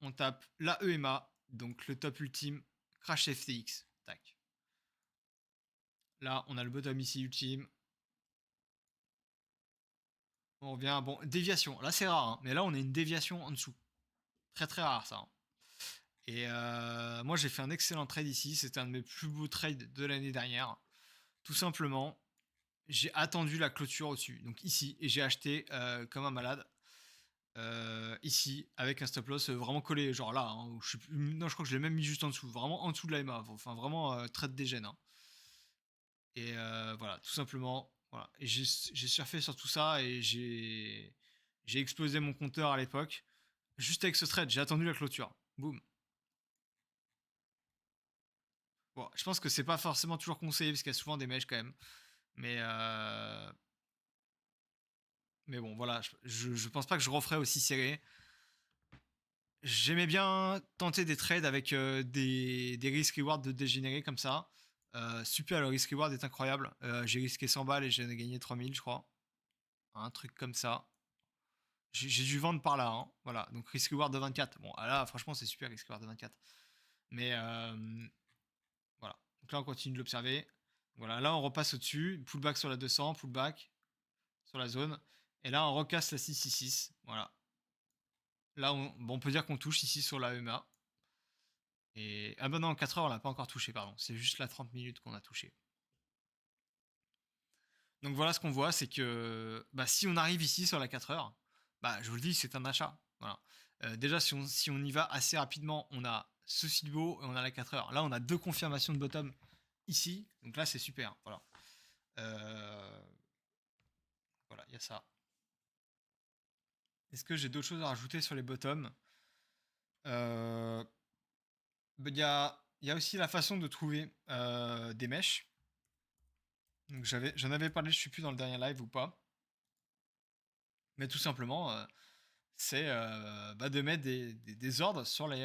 on tape la EMA, donc le top ultime, crash FTX, tac. Là, on a le bottom ici ultime. On revient, bon, déviation. Là, c'est rare, hein, mais là, on a une déviation en dessous. Très, très rare, ça. Hein. Et moi, j'ai fait un excellent trade ici. C'était un de mes plus beaux trades de l'année dernière. Tout simplement, j'ai attendu la clôture au-dessus, donc ici, et j'ai acheté comme un malade. Ici, avec un stop loss vraiment collé, genre là, hein, où non, je crois que je l'ai même mis juste en dessous, vraiment en dessous de la MA, enfin vraiment trade dégène. Hein. Et voilà, tout simplement, voilà. Et j'ai surfé sur tout ça et j'ai explosé mon compteur à l'époque. Juste avec ce trade, j'ai attendu la clôture. Boum. Bon, je pense que c'est pas forcément toujours conseillé parce qu'il y a souvent des mèches quand même. Mais bon, voilà, je pense pas que je referai aussi serré. J'aimais bien tenter des trades avec des risk reward de dégénérer comme ça. Super, le risk reward est incroyable. J'ai risqué 100 balles et j'en ai gagné 3000, je crois. Un truc comme ça. J'ai dû vendre par là. Hein. Voilà, donc risk reward de 24. Bon, là, franchement, c'est super, risk reward de 24. Mais voilà. Donc là, on continue de l'observer. Voilà, là, on repasse au-dessus. Pullback sur la 200, pullback sur la zone. Et là, on recasse la 666. Voilà. Là, on peut dire qu'on touche ici sur la EMA. Et... Ah bah non, 4 heures, on l'a pas encore touché, pardon. C'est juste la 30 minutes qu'on a touché. Donc voilà ce qu'on voit, c'est que bah, si on arrive ici sur la 4 heures, bah, je vous le dis, c'est un achat. Voilà. Déjà, si on y va assez rapidement, on a ce Silbo et on a la 4 heures. Là, on a deux confirmations de bottom ici. Donc là, c'est super. Voilà. Voilà, il y a ça. Est-ce que j'ai d'autres choses à rajouter sur les bottoms? Il y a aussi la façon de trouver des mèches. Donc j'en avais parlé, je suis plus dans le dernier live ou pas. Mais tout simplement, c'est bah, de mettre des ordres sur les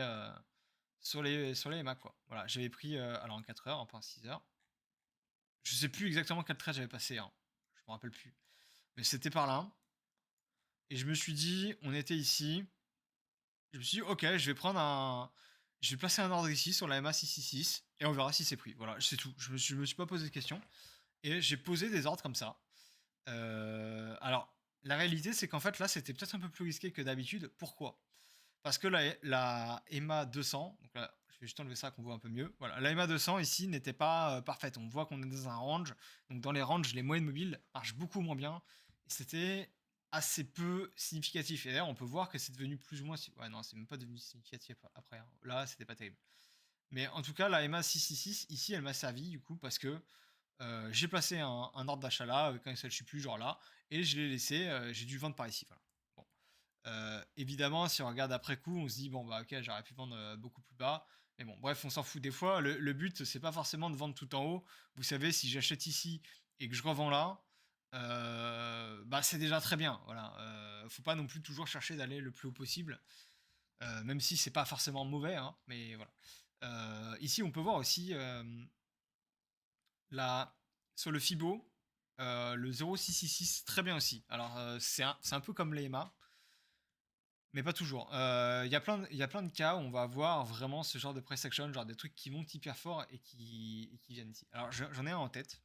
EMA, quoi. Voilà, j'avais pris alors en 4 heures, en 6 heures. Je sais plus exactement quel trade j'avais passé, hein. Je me rappelle plus. Mais c'était par là. Et je me suis dit, on était ici. Je me suis dit, ok, je vais placer un ordre ici sur la MA 666 et on verra si c'est pris. Voilà, c'est tout. Je me suis pas posé de questions. Et j'ai posé des ordres comme ça. Alors, la réalité, c'est qu'en fait, là, c'était peut-être un peu plus risqué que d'habitude. Pourquoi? Parce que la EMA 200, donc là, je vais juste enlever ça qu'on voit un peu mieux. Voilà, la EMA 200 ici n'était pas parfaite. On voit qu'on est dans un range. Donc, dans les ranges, les moyennes mobiles marchent beaucoup moins bien. Et c'était assez peu significatif. Et d'ailleurs, on peut voir que c'est devenu plus ou moins. Ouais, non, c'est même pas devenu significatif après. Hein. Là, c'était pas terrible. Mais en tout cas, la EMA 666, ici, elle m'a servi du coup parce que j'ai placé un ordre d'achat là, quand il ne suis plus, genre là, et je l'ai laissé, j'ai dû vendre par ici. Voilà. Bon. Évidemment, si on regarde après coup, on se dit, bon, bah ok, j'aurais pu vendre beaucoup plus bas. Mais bon, bref, on s'en fout. Des fois, le but, c'est pas forcément de vendre tout en haut. Vous savez, si j'achète ici et que je revends là, bah c'est déjà très bien. Voilà. Faut pas non plus toujours chercher d'aller le plus haut possible, même si c'est pas forcément mauvais, hein, mais voilà. Ici, on peut voir aussi la, sur le Fibo, le 0,666, très bien aussi. Alors, c'est un peu comme les EMA, mais pas toujours. Il y a plein de cas où on va avoir vraiment ce genre de price action, genre des trucs qui montent hyper fort et qui viennent ici. Alors, j'en ai un en tête.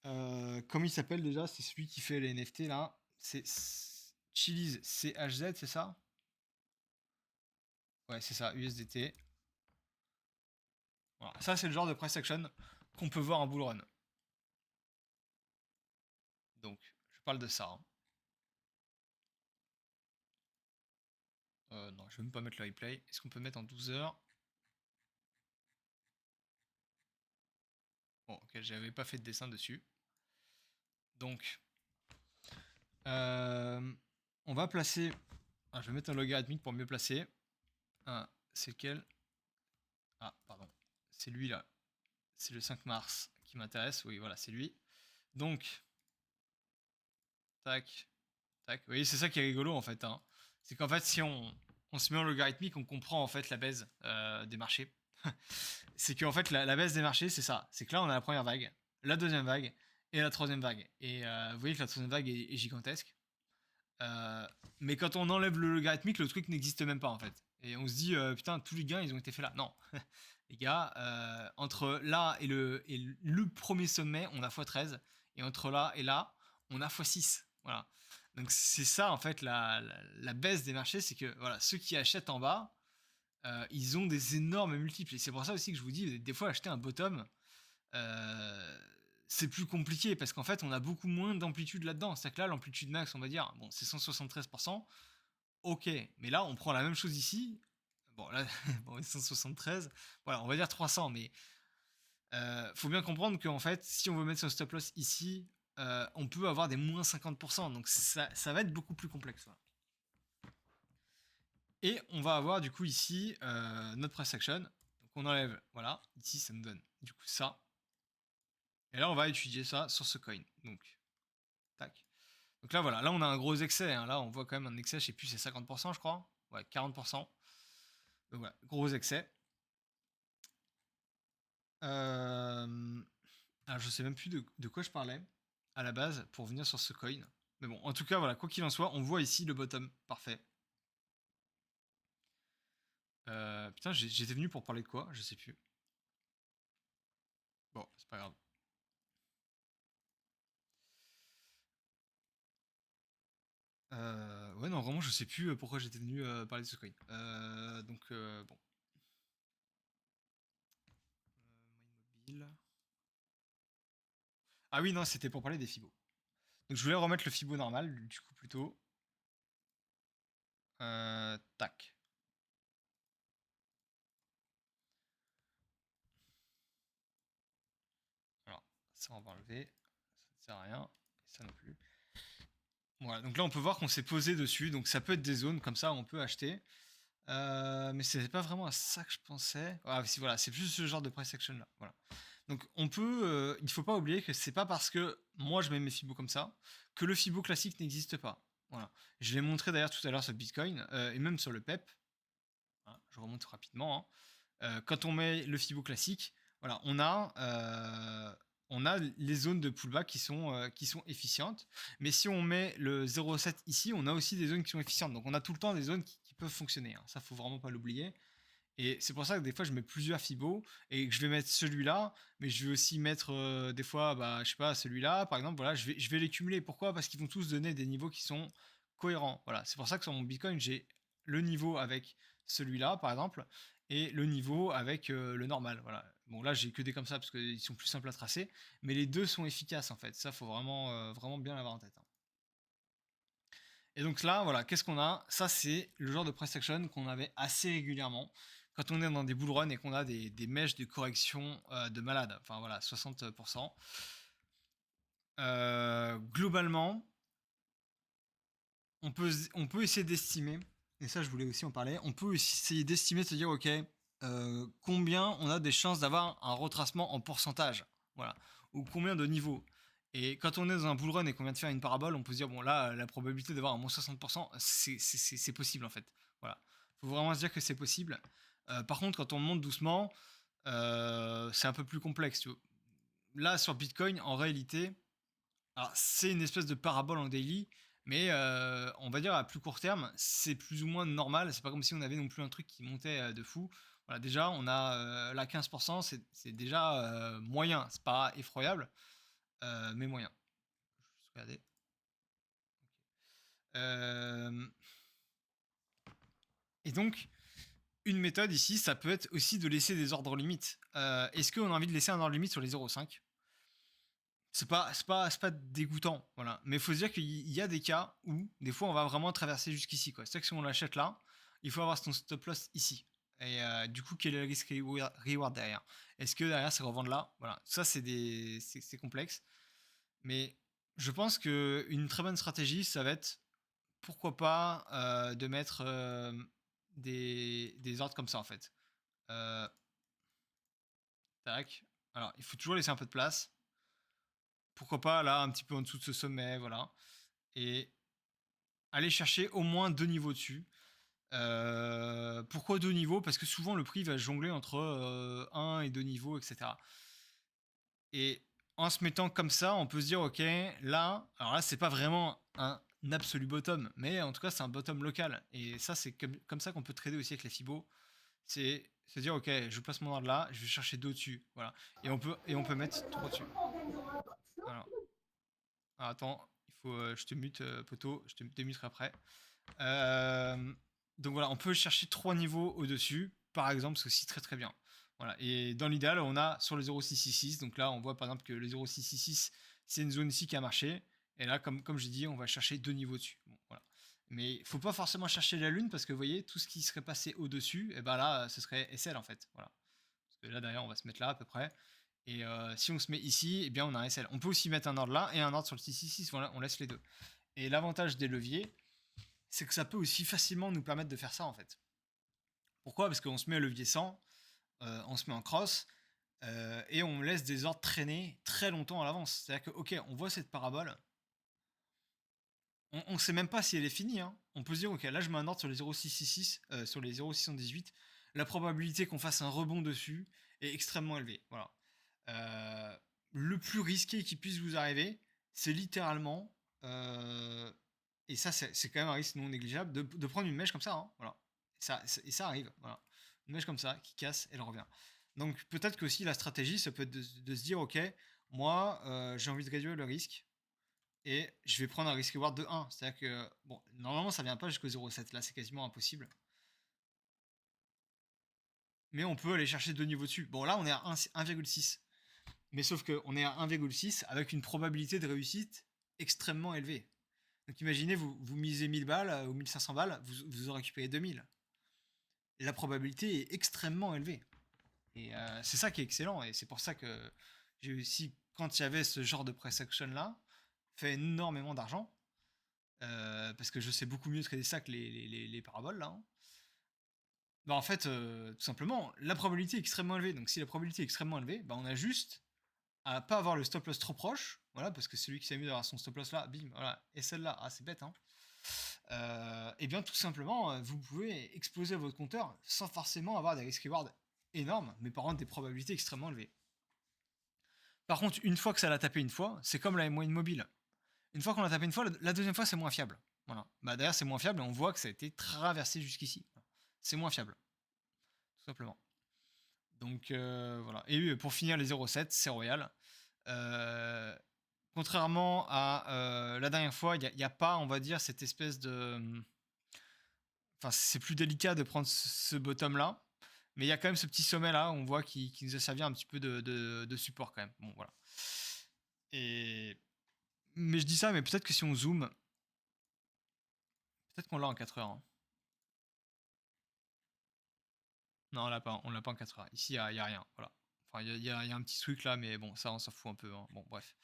Comment il s'appelle déjà? C'est celui qui fait les NFT là. C'est Chiliz CHZ, c'est ça? Ouais, c'est ça, USDT. Voilà. Ça, c'est le genre de price action qu'on peut voir en bull run. Donc, je parle de ça. Hein. Non, je vais même pas mettre le replay. Est-ce qu'on peut mettre en 12 heures? Bon, ok, j'avais pas fait de dessin dessus. Donc, on va placer... Ah, je vais mettre un logarithmique pour mieux placer. Ah, c'est lequel? Ah, pardon. C'est lui là. C'est le 5 mars qui m'intéresse. Oui, voilà, c'est lui. Donc, tac, tac. Vous voyez, c'est ça qui est rigolo en fait, hein. C'est qu'en fait, si on se met en logarithmique, on comprend en fait la baisse des marchés. C'est qu'en fait, la baisse des marchés, c'est ça. C'est que là, on a la première vague, la deuxième vague et la troisième vague. Et vous voyez que la troisième vague est gigantesque. Mais quand on enlève le logarithmique, le truc n'existe même pas en fait. Et on se dit, putain, tous les gains, ils ont été faits là. Non, les gars, entre là et le premier sommet, on a x13. Et entre là et là, on a x6. Voilà. Donc c'est ça en fait la baisse des marchés, c'est que voilà, ceux qui achètent en bas, ils ont des énormes multiples. Et c'est pour ça aussi que je vous dis, des fois, acheter un bottom, c'est plus compliqué parce qu'en fait, on a beaucoup moins d'amplitude là-dedans. C'est-à-dire que là, l'amplitude max, on va dire, bon, c'est 173%. Ok, mais là, on prend la même chose ici. Bon, là, bon, 173. Voilà, on va dire 300, mais faut bien comprendre qu'en fait, si on veut mettre son stop loss ici, on peut avoir des moins 50%. Donc ça va être beaucoup plus complexe. Voilà. Et on va avoir du coup ici notre price action. Donc on enlève, voilà, ici ça nous donne du coup ça. Et là on va étudier ça sur ce coin. Donc, tac. Donc là voilà, là on a un gros excès. Hein. Là on voit quand même un excès, je sais plus, c'est 50% je crois. Ouais, 40%. Donc voilà, gros excès. Alors je sais même plus de quoi je parlais à la base pour venir sur ce coin. Mais bon, en tout cas, voilà, quoi qu'il en soit, on voit ici le bottom. Parfait. Putain, j'étais venu pour parler de quoi? Je sais plus. Bon, c'est pas grave. Ouais, non, vraiment, je sais plus pourquoi j'étais venu parler de ce coin. Donc, bon. Mobile. Ah oui, non, c'était pour parler des Fibos. Donc, je voulais remettre le Fibo normal, du coup, plutôt. Tac. Alors, ça, on va enlever. Ça ne sert à rien. Et ça non plus. Voilà, donc là, on peut voir qu'on s'est posé dessus. Donc, ça peut être des zones comme ça, on peut acheter. Mais c'est pas vraiment à ça que je pensais. Ah, si, voilà, c'est plus ce genre de price action là. Voilà. Donc on peut, il faut pas oublier que c'est pas parce que moi je mets mes Fibo comme ça que le Fibo classique n'existe pas. Voilà. Je l'ai montré d'ailleurs tout à l'heure sur Bitcoin et même sur le PEP. Voilà, je remonte rapidement. Hein. Quand on met le Fibo classique, voilà, on a les zones de pullback qui sont efficientes. Mais si on met le 0,7 ici, on a aussi des zones qui sont efficientes. Donc on a tout le temps des zones qui peuvent fonctionner. Hein. Ça, faut vraiment pas l'oublier. Et c'est pour ça que des fois, je mets plusieurs Fibo et que je vais mettre celui-là, mais je vais aussi mettre des fois, bah, je sais pas, celui-là, par exemple, voilà, je vais les cumuler. Pourquoi? Parce qu'ils vont tous donner des niveaux qui sont cohérents. Voilà, c'est pour ça que sur mon Bitcoin, j'ai le niveau avec celui-là, par exemple, et le niveau avec le normal. Voilà. Bon, là, j'ai que des comme ça parce qu'ils sont plus simples à tracer, mais les deux sont efficaces en fait. Ça, faut vraiment, vraiment bien l'avoir en tête. Hein. Et donc là, voilà, qu'est-ce qu'on a? Ça, c'est le genre de price action qu'on avait assez régulièrement quand on est dans des bull runs et qu'on a des mèches de correction de malade. Enfin voilà, 60%. Globalement, on peut essayer d'estimer, et ça je voulais aussi en parler, on peut essayer d'estimer, de se dire, ok, combien on a des chances d'avoir un retracement en pourcentage, voilà, ou combien de niveaux. Et quand on est dans un bull run et qu'on vient de faire une parabole, on peut se dire, bon là, la probabilité d'avoir un moins 60%, c'est possible en fait. Voilà. Faut vraiment se dire que c'est possible. Par contre, quand on monte doucement, c'est un peu plus complexe. Tu vois. Là, sur Bitcoin, en réalité, c'est une espèce de parabole en daily, mais on va dire à plus court terme, c'est plus ou moins normal. C'est pas comme si on avait non plus un truc qui montait de fou. Voilà, déjà, on a là 15%, c'est déjà moyen. C'est pas effroyable, mais moyen. Je vais juste regarder. Et donc, une méthode ici, ça peut être aussi de laisser des ordres limites. Est-ce qu'on a envie de laisser un ordre limite sur les 0,5? C'est pas dégoûtant, voilà. Mais il faut se dire qu'il y a des cas où, des fois, on va vraiment traverser jusqu'ici, quoi. C'est-à-dire que si on l'achète là, il faut avoir ton stop loss ici. Et du coup, quel est le risque reward derrière? Est-ce que derrière, c'est revendre là? Voilà, ça, c'est complexe. Mais je pense qu'une très bonne stratégie, ça va être, pourquoi pas, de mettre des ordres comme ça, en fait. Euh, Tac. Alors, il faut toujours laisser un peu de place. Pourquoi pas, là, un petit peu en dessous de ce sommet, voilà. Et aller chercher au moins 2 niveaux dessus. Pourquoi 2 niveaux? Parce que souvent, le prix va jongler entre 1 et 2 niveaux, etc. Et en se mettant comme ça, on peut se dire, ok, là, alors là, c'est pas vraiment un absolu bottom, mais en tout cas, c'est un bottom local. Et ça, c'est comme ça qu'on peut trader aussi avec les Fibo. C'est se dire, ok, je place mon ordre là, je vais chercher 2 dessus, voilà. Et on peut mettre 3 dessus. Voilà. Alors, attends, il faut, je te mute, poteau, je te démuterai après. Euh, donc voilà, on peut chercher 3 niveaux au-dessus, par exemple, c'est aussi très très bien. Voilà. Et dans l'idéal, on a sur le 0,666, donc là, on voit par exemple que le 0,666, c'est une zone ici qui a marché. Et là, comme j'ai dit, on va chercher 2 niveaux dessus. Bon, voilà. Mais il ne faut pas forcément chercher la lune, parce que vous voyez, tout ce qui serait passé au-dessus, et ben là, ce serait SL en fait. Voilà. Parce que là, derrière, on va se mettre là à peu près. Et si on se met ici, eh bien, on a un SL. On peut aussi mettre un ordre là et un ordre sur le 666. Voilà, on laisse les deux. Et l'avantage des leviers, c'est que ça peut aussi facilement nous permettre de faire ça en fait. Pourquoi? Parce qu'on se met à levier 100, on se met en cross, et on laisse des ordres traîner très longtemps à l'avance. C'est-à-dire que, ok, on voit cette parabole, on ne sait même pas si elle est finie. Hein. On peut se dire, ok, là je mets un ordre sur les 0,666, sur les 0,618, la probabilité qu'on fasse un rebond dessus est extrêmement élevée. Voilà. Le plus risqué qui puisse vous arriver, c'est littéralement, et ça c'est quand même un risque non négligeable, de prendre une mèche comme ça. Hein, voilà. Et ça arrive. Voilà. Une mèche comme ça qui casse, elle revient. Donc peut-être que aussi la stratégie, ça peut être de se dire, ok, moi j'ai envie de réduire le risque et je vais prendre un risk reward de 1. C'est-à-dire que, bon, normalement ça vient pas jusqu'au 0,7, là c'est quasiment impossible. Mais on peut aller chercher 2 niveaux dessus. Bon, là on est à 1,6. Mais sauf qu'on est à 1,6 avec une probabilité de réussite extrêmement élevée. Donc imaginez, vous misez 1000 balles ou 1500 balles, vous en récupérez 2000. Et la probabilité est extrêmement élevée. Et c'est ça qui est excellent. Et c'est pour ça que j'ai aussi, quand il y avait ce genre de press action là, fait énormément d'argent. Parce que je sais beaucoup mieux trader ça que les paraboles là. Hein. Bah en fait, tout simplement, la probabilité est extrêmement élevée. Donc si la probabilité est extrêmement élevée, bah on a juste à pas avoir le stop loss trop proche, voilà, parce que celui qui s'amuse d'avoir son stop loss là, bim, voilà, et celle-là, ah c'est bête, hein. Et bien tout simplement, vous pouvez exploser votre compteur sans forcément avoir des risk reward énormes, mais par contre des probabilités extrêmement élevées. Par contre, une fois que ça l'a tapé une fois, c'est comme la moyenne mobile. Une fois qu'on l'a tapé une fois, la deuxième fois c'est moins fiable. Voilà. Bah d'ailleurs c'est moins fiable et on voit que ça a été traversé jusqu'ici. C'est moins fiable, tout simplement. Donc voilà. Et pour finir les 0,7, c'est royal. Euh, Contrairement à la dernière fois, il n'y a pas, on va dire, cette espèce de... Enfin, c'est plus délicat de prendre ce bottom-là, mais il y a quand même ce petit sommet-là, on voit qui nous a servi un petit peu de support quand même. Bon, voilà. Et... Mais je dis ça, mais peut-être que si on zoome, peut-être qu'on l'a en 4 heures. Hein. Non, on l'a pas en 4 heures. Ici, il n'y a rien. Voilà. Enfin, il y a un petit truc là, mais bon, ça, on s'en fout un peu. Hein. Bon, bref.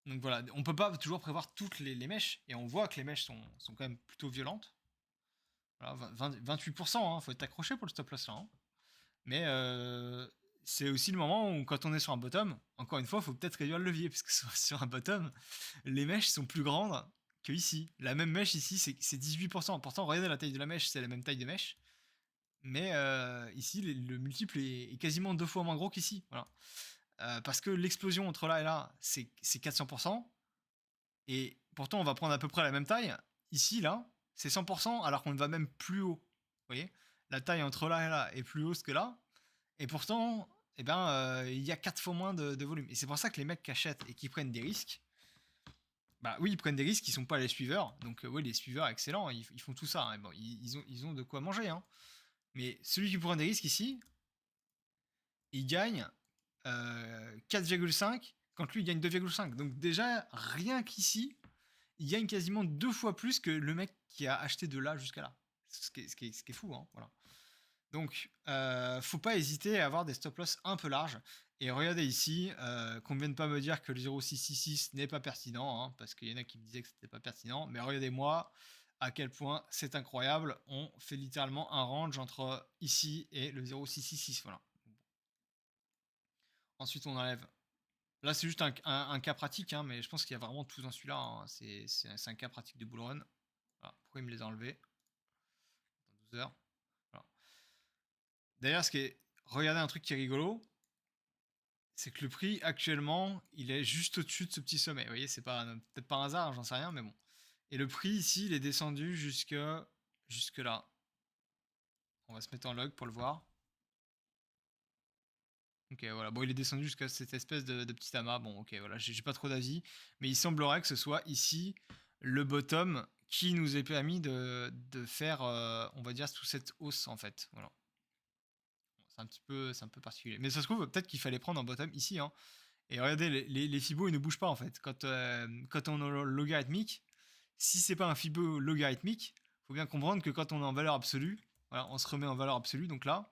Donc voilà, on peut pas toujours prévoir toutes les mèches, et on voit que les mèches sont quand même plutôt violentes. Voilà, 28%, hein, faut être accroché pour le stop loss là. Hein. Mais c'est aussi le moment où, quand on est sur un bottom, encore une fois, il faut peut-être réduire le levier, parce que sur un bottom, les mèches sont plus grandes que ici. La même mèche ici, c'est 18%. Pourtant, regardez la taille de la mèche, c'est la même taille de mèche. Mais ici, le multiple est quasiment 2 fois moins gros qu'ici. Voilà. Parce que l'explosion entre là et là, c'est 400%. Et pourtant, on va prendre à peu près la même taille. Ici, là, c'est 100%, alors qu'on va même plus haut. Vous voyez? La taille entre là et là est plus haute que là. Et pourtant, eh ben, il y a 4 fois moins de volume. Et c'est pour ça que les mecs qui achètent et qui prennent des risques, bah oui, ils prennent des risques, ils sont pas les suiveurs. Donc oui, les suiveurs, excellent, ils font tout ça. Hein. Bon, ils ont de quoi manger. Hein. Mais celui qui prend des risques ici, il gagne 4,5 quand lui il gagne 2,5. Donc déjà, rien qu'ici, il gagne quasiment 2 fois plus que le mec qui a acheté de là jusqu'à là. ce qui est fou, hein, voilà. Donc, faut pas hésiter à avoir des stop loss un peu larges. Et regardez ici, qu'on vienne pas me dire que le 0,666 n'est pas pertinent, hein, parce qu'il y en a qui me disaient que c'était pas pertinent. Mais regardez-moi à quel point c'est incroyable. On fait littéralement un range entre ici et le 0,666. Voilà. Ensuite, on enlève. Là, c'est juste un cas pratique, hein, mais je pense qu'il y a vraiment tout dans celui-là, hein. C'est un cas pratique de bull run. Voilà. Pourquoi il me les a enlevés dans 12 heures. Voilà. D'ailleurs, regardez un truc qui est rigolo, c'est que le prix actuellement, il est juste au-dessus de ce petit sommet. Vous voyez, c'est pas peut-être pas un hasard, j'en sais rien, mais bon. Et le prix ici, il est descendu jusque là. On va se mettre en log pour le voir. Ok, voilà. Bon, il est descendu jusqu'à cette espèce de petit amas. Bon, ok, voilà. J'ai pas trop d'avis, mais il semblerait que ce soit ici le bottom qui nous ait permis de faire, on va dire, toute cette hausse en fait. Voilà. C'est un peu particulier. Mais ça se trouve, peut-être qu'il fallait prendre un bottom ici, hein. Et regardez, les fibos, ils ne bougent pas en fait. Quand on est en logarithmique, si c'est pas un fibo logarithmique, faut bien comprendre que quand on est en valeur absolue, voilà, on se remet en valeur absolue. Donc là,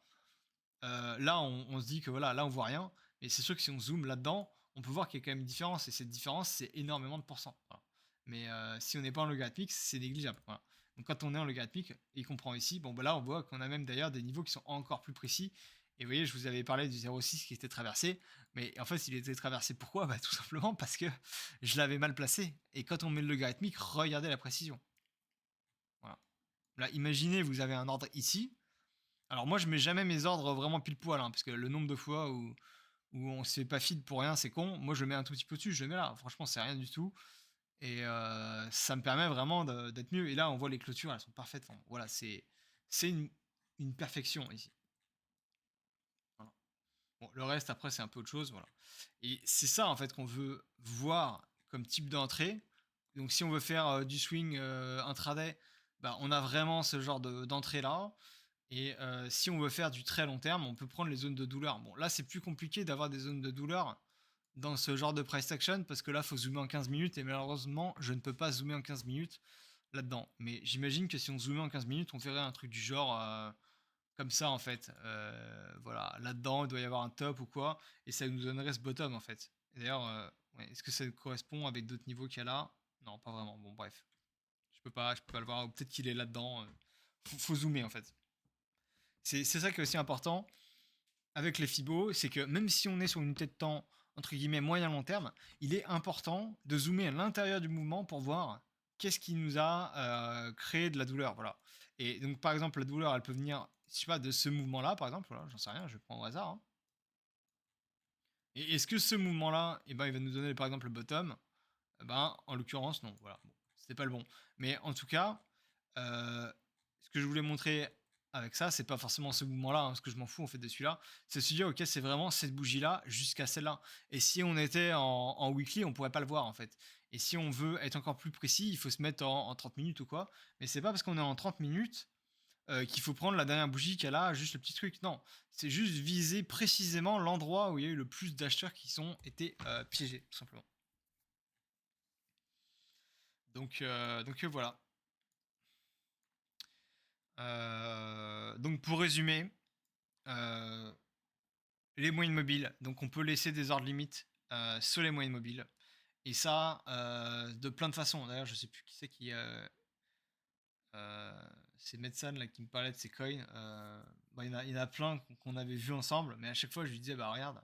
on se dit que voilà, là on voit rien. Mais c'est sûr que si on zoome là-dedans, on peut voir qu'il y a quand même une différence. Et cette différence, c'est énormément de pourcents. Voilà. Mais si on n'est pas en logarithmique, c'est négligeable. Voilà. Donc quand on est en logarithmique, et qu'on prend ici, bon bah là on voit qu'on a même d'ailleurs des niveaux qui sont encore plus précis. Et vous voyez, je vous avais parlé du 0,6 qui était traversé. Mais en fait, il était traversé pourquoi? Bah tout simplement parce que je l'avais mal placé. Et quand on met le logarithmique, regardez la précision. Voilà. Là, imaginez, vous avez un ordre ici. Alors moi, je mets jamais mes ordres vraiment pile poil, hein, parce que le nombre de fois où on s'est pas feed pour rien, c'est con. Moi, je mets un tout petit peu dessus, je le mets là. Franchement, c'est rien du tout. Et ça me permet vraiment d'être mieux. Et là, on voit les clôtures, elles sont parfaites. Enfin, voilà, c'est une perfection ici. Voilà. Bon, le reste, après, c'est un peu autre chose. Voilà. Et c'est ça, en fait, qu'on veut voir comme type d'entrée. Donc, si on veut faire du swing intraday, bah, on a vraiment ce genre d'entrée là. Et si on veut faire du très long terme, on peut prendre les zones de douleur. Bon, là, c'est plus compliqué d'avoir des zones de douleur dans ce genre de price action parce que là, il faut zoomer en 15 minutes et malheureusement, je ne peux pas zoomer en 15 minutes là-dedans. Mais j'imagine que si on zoomait en 15 minutes, on ferait un truc du genre comme ça en fait. Voilà, là-dedans, il doit y avoir un top ou quoi et ça nous donnerait ce bottom en fait. Et d'ailleurs, ouais, est-ce que ça correspond avec d'autres niveaux qu'il y a là? Non, pas vraiment. Bon, bref, je peux pas le voir. Ou peut-être qu'il est là-dedans. Faut zoomer en fait. C'est ça qui est aussi important avec les fibos, c'est que même si on est sur une unité de temps entre guillemets moyen long terme, il est important de zoomer à l'intérieur du mouvement pour voir qu'est-ce qui nous a créé de la douleur. Voilà. Et donc par exemple la douleur, elle peut venir, je sais pas, de ce mouvement-là, par exemple. Voilà, j'en sais rien, je prends au hasard, hein. Et est-ce que ce mouvement-là, eh ben, il va nous donner par exemple le bottom? Eh ben, en l'occurrence, non. Voilà, bon, c'était pas le bon. Mais en tout cas, ce que je voulais montrer avec ça, c'est pas forcément ce mouvement-là, hein, parce que je m'en fous en fait de celui-là. C'est se dire, ok, c'est vraiment cette bougie-là jusqu'à celle-là. Et si on était en weekly, on pourrait pas le voir en fait. Et si on veut être encore plus précis, il faut se mettre en 30 minutes ou quoi. Mais c'est pas parce qu'on est en 30 minutes qu'il faut prendre la dernière bougie qu'elle a, juste le petit truc. Non, c'est juste viser précisément l'endroit où il y a eu le plus d'acheteurs qui sont été piégés, tout simplement. Donc voilà. Donc pour résumer, euh, les moyennes mobiles, donc on peut laisser des ordres limites sur les moyennes mobiles. Et ça, de plein de façons. D'ailleurs, je sais plus qui c'est qui... c'est Medsan là, qui me parlait de ces coins. Bah, il y en a plein qu'on avait vu ensemble, mais à chaque fois je lui disais, bah regarde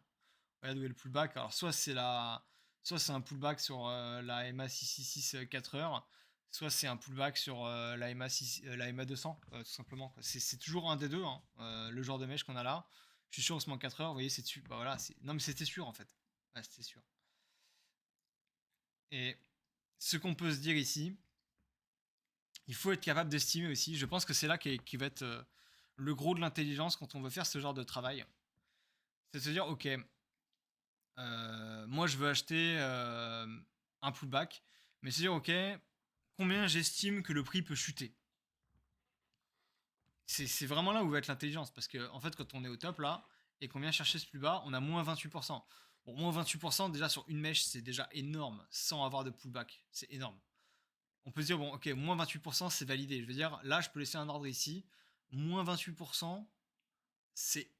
où est le pullback. Alors soit c'est un pullback sur la MA 666 4 heures, soit c'est un pullback sur la MA 200, tout simplement. C'est toujours un des deux, hein, le genre de mèche qu'on a là. Je suis sûr on se met en 4 heures, vous voyez, c'est dessus. Bah voilà, non mais c'était sûr en fait. Ouais, c'était sûr. Et ce qu'on peut se dire ici, il faut être capable d'estimer aussi. Je pense que c'est là qui va être le gros de l'intelligence quand on veut faire ce genre de travail. C'est de se dire, ok, moi je veux acheter un pullback, mais se dire, ok, combien j'estime que le prix peut chuter. C'est vraiment là où va être l'intelligence, parce que en fait, quand on est au top là, et qu'on vient chercher ce plus bas, on a moins 28%. Bon, moins 28% déjà sur une mèche, c'est déjà énorme, sans avoir de pullback. C'est énorme. on peut se dire, bon, ok, moins 28%, c'est validé. Je veux dire, là, je peux laisser un ordre ici. Moins 28%, c'est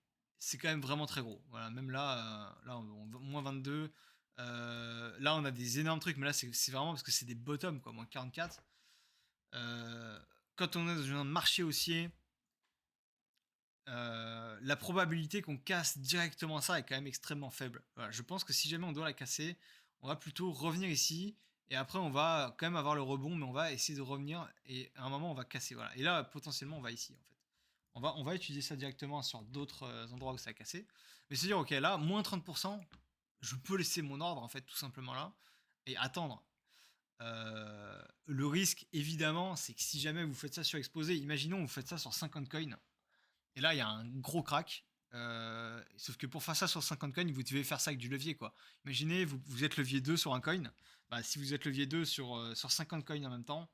quand même vraiment très gros. Voilà, même là, moins 22. Là, on a des énormes trucs, mais là, c'est vraiment parce que c'est des bottoms, quoi, moins 44. Quand on est dans un marché haussier, la probabilité qu'on casse directement ça est quand même extrêmement faible. Voilà, je pense que si jamais on doit la casser, on va plutôt revenir ici et après on va quand même avoir le rebond, mais on va essayer de revenir et à un moment on va casser. Voilà. Et là potentiellement on va ici en fait. On va utiliser ça directement sur d'autres endroits où ça a cassé. Mais se dire ok là moins 30%, je peux laisser mon ordre en fait tout simplement là et attendre. Le risque évidemment c'est que si jamais vous faites ça sur exposé, imaginons vous faites ça sur 50 coins et là, il y a un gros crack. Sauf que pour faire ça sur 50 coins, vous devez faire ça avec du levier, quoi. Imaginez, vous êtes levier 2 sur un coin. Bah, si vous êtes levier 2 sur 50 coins en même temps,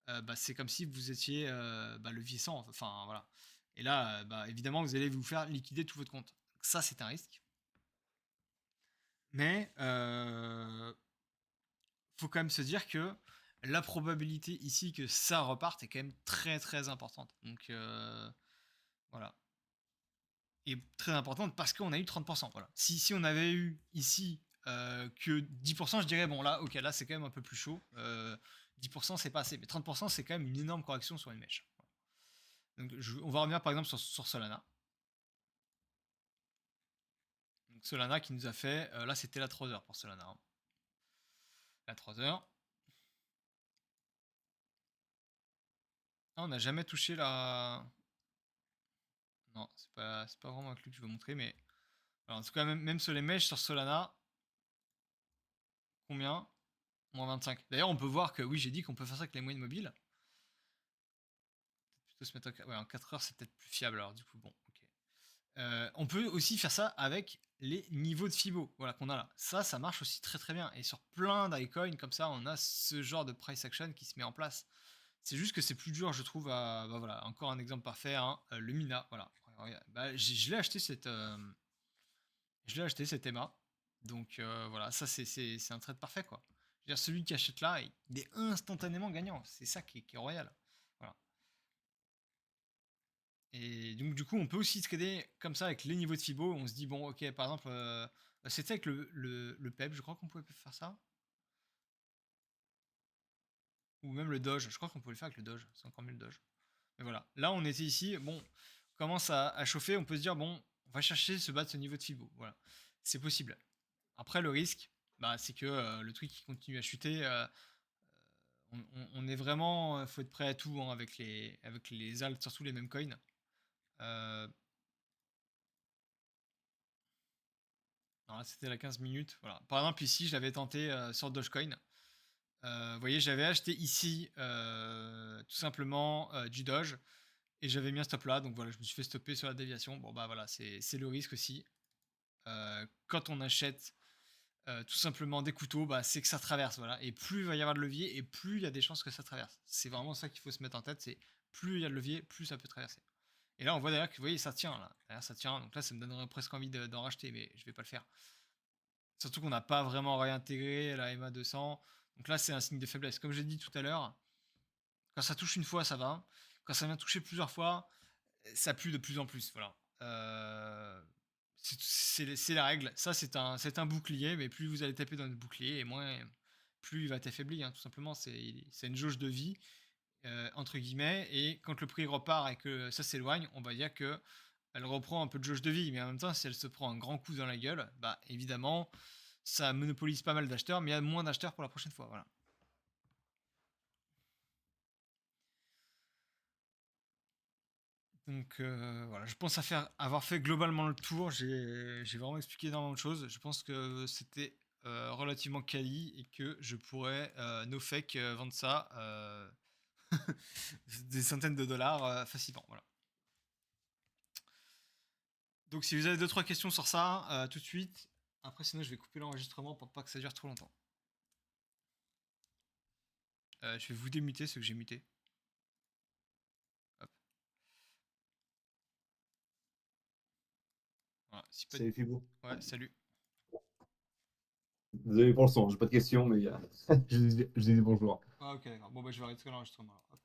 bah, c'est comme si vous étiez bah, levier 100. Enfin, voilà. Et là, bah, évidemment, vous allez vous faire liquider tout votre compte. Donc, ça, c'est un risque. Mais faut quand même se dire que la probabilité ici que ça reparte est quand même très très importante. Donc voilà. Est très importante parce qu'on a eu 30%. Voilà. Si on avait eu ici que 10%, je dirais, bon là, ok, là c'est quand même un peu plus chaud. 10% c'est pas assez, mais 30% c'est quand même une énorme correction sur une mèche. Voilà. Donc on va revenir par exemple sur Solana. Donc Solana qui nous a fait, là c'était la 3 heures pour Solana. Hein. La 3 heures. Ah, on n'a jamais touché la... Non, c'est pas vraiment un truc que je veux montrer, mais... Alors, en tout cas, même sur les mèches sur Solana, combien Moins 25. D'ailleurs, on peut voir que, oui, j'ai dit qu'on peut faire ça avec les moyennes mobiles. Plutôt se mettre en 4 heures, c'est peut-être plus fiable. Alors, du coup, bon, ok. On peut aussi faire ça avec les niveaux de Fibo voilà, qu'on a là. Ça marche aussi très très bien. Et sur plein d'icoins, comme ça, on a ce genre de price action qui se met en place. C'est juste que c'est plus dur, je trouve, à... Bah voilà, encore un exemple parfait, hein, le Mina, voilà. Bah, je l'ai acheté cette EMA. Donc voilà, ça c'est un trade parfait quoi. Je veux dire, celui qui achète là, il est instantanément gagnant. C'est ça qui est royal. Voilà. Et donc du coup, on peut aussi trader comme ça avec les niveaux de Fibo. On se dit bon, ok, par exemple, c'était avec le PEP, je crois qu'on pouvait faire ça. Ou même le Doge, je crois qu'on pouvait le faire avec le Doge. C'est encore mieux le Doge. Mais voilà, là on était ici, bon, on commence à chauffer, on peut se dire bon, on va chercher se battre ce niveau de Fibo. Voilà, c'est possible. Après le risque, bah, c'est que le truc qui continue à chuter. On est vraiment, faut être prêt à tout hein, avec les alts, surtout les mêmes coins. Euh, non, là c'était la 15 minutes. Voilà. Par exemple, ici, je l'avais tenté sur Dogecoin. Vous voyez, j'avais acheté ici tout simplement du Doge et j'avais mis un stop là. Donc voilà, je me suis fait stopper sur la déviation. Bon, bah voilà, c'est le risque aussi. Quand on achète tout simplement des couteaux, bah, c'est que ça traverse. Voilà. Et plus il va y avoir de levier et plus il y a des chances que ça traverse. C'est vraiment ça qu'il faut se mettre en tête. C'est plus il y a de levier, plus ça peut traverser. Et là, on voit d'ailleurs que vous voyez, ça tient là. D'ailleurs, ça tient. Donc là, ça me donnerait presque envie d'en racheter, mais je vais pas le faire. Surtout qu'on n'a pas vraiment réintégré la MA 200. Donc là, c'est un signe de faiblesse. Comme j'ai dit tout à l'heure, quand ça touche une fois, ça va. Quand ça vient toucher plusieurs fois, ça pue de plus en plus. Voilà. C'est la règle. Ça, c'est un bouclier, mais plus vous allez taper dans le bouclier, et moins, plus il va être affaibli. Hein, tout simplement, c'est une jauge de vie. Entre guillemets, et quand le prix repart et que ça s'éloigne, on va dire que elle reprend un peu de jauge de vie, mais en même temps, si elle se prend un grand coup dans la gueule, bah évidemment, ça monopolise pas mal d'acheteurs, mais il y a moins d'acheteurs pour la prochaine fois. Voilà. Donc voilà, je pense avoir fait globalement le tour. J'ai vraiment expliqué énormément de choses. Je pense que c'était relativement quali et que je pourrais no fake vendre ça des centaines de dollars facilement. Voilà. Donc si vous avez 2-3 questions sur ça, tout de suite. Après, sinon, je vais couper l'enregistrement pour pas que ça dure trop longtemps. Je vais vous démuter ce que j'ai muté. Hop. Voilà. Si pas... Salut Fibo. Ouais, salut. Désolé pour le son, j'ai pas de questions, mais je dis bonjour. Ah, ok, d'accord. Bon, bah, je vais arrêter l'enregistrement alors.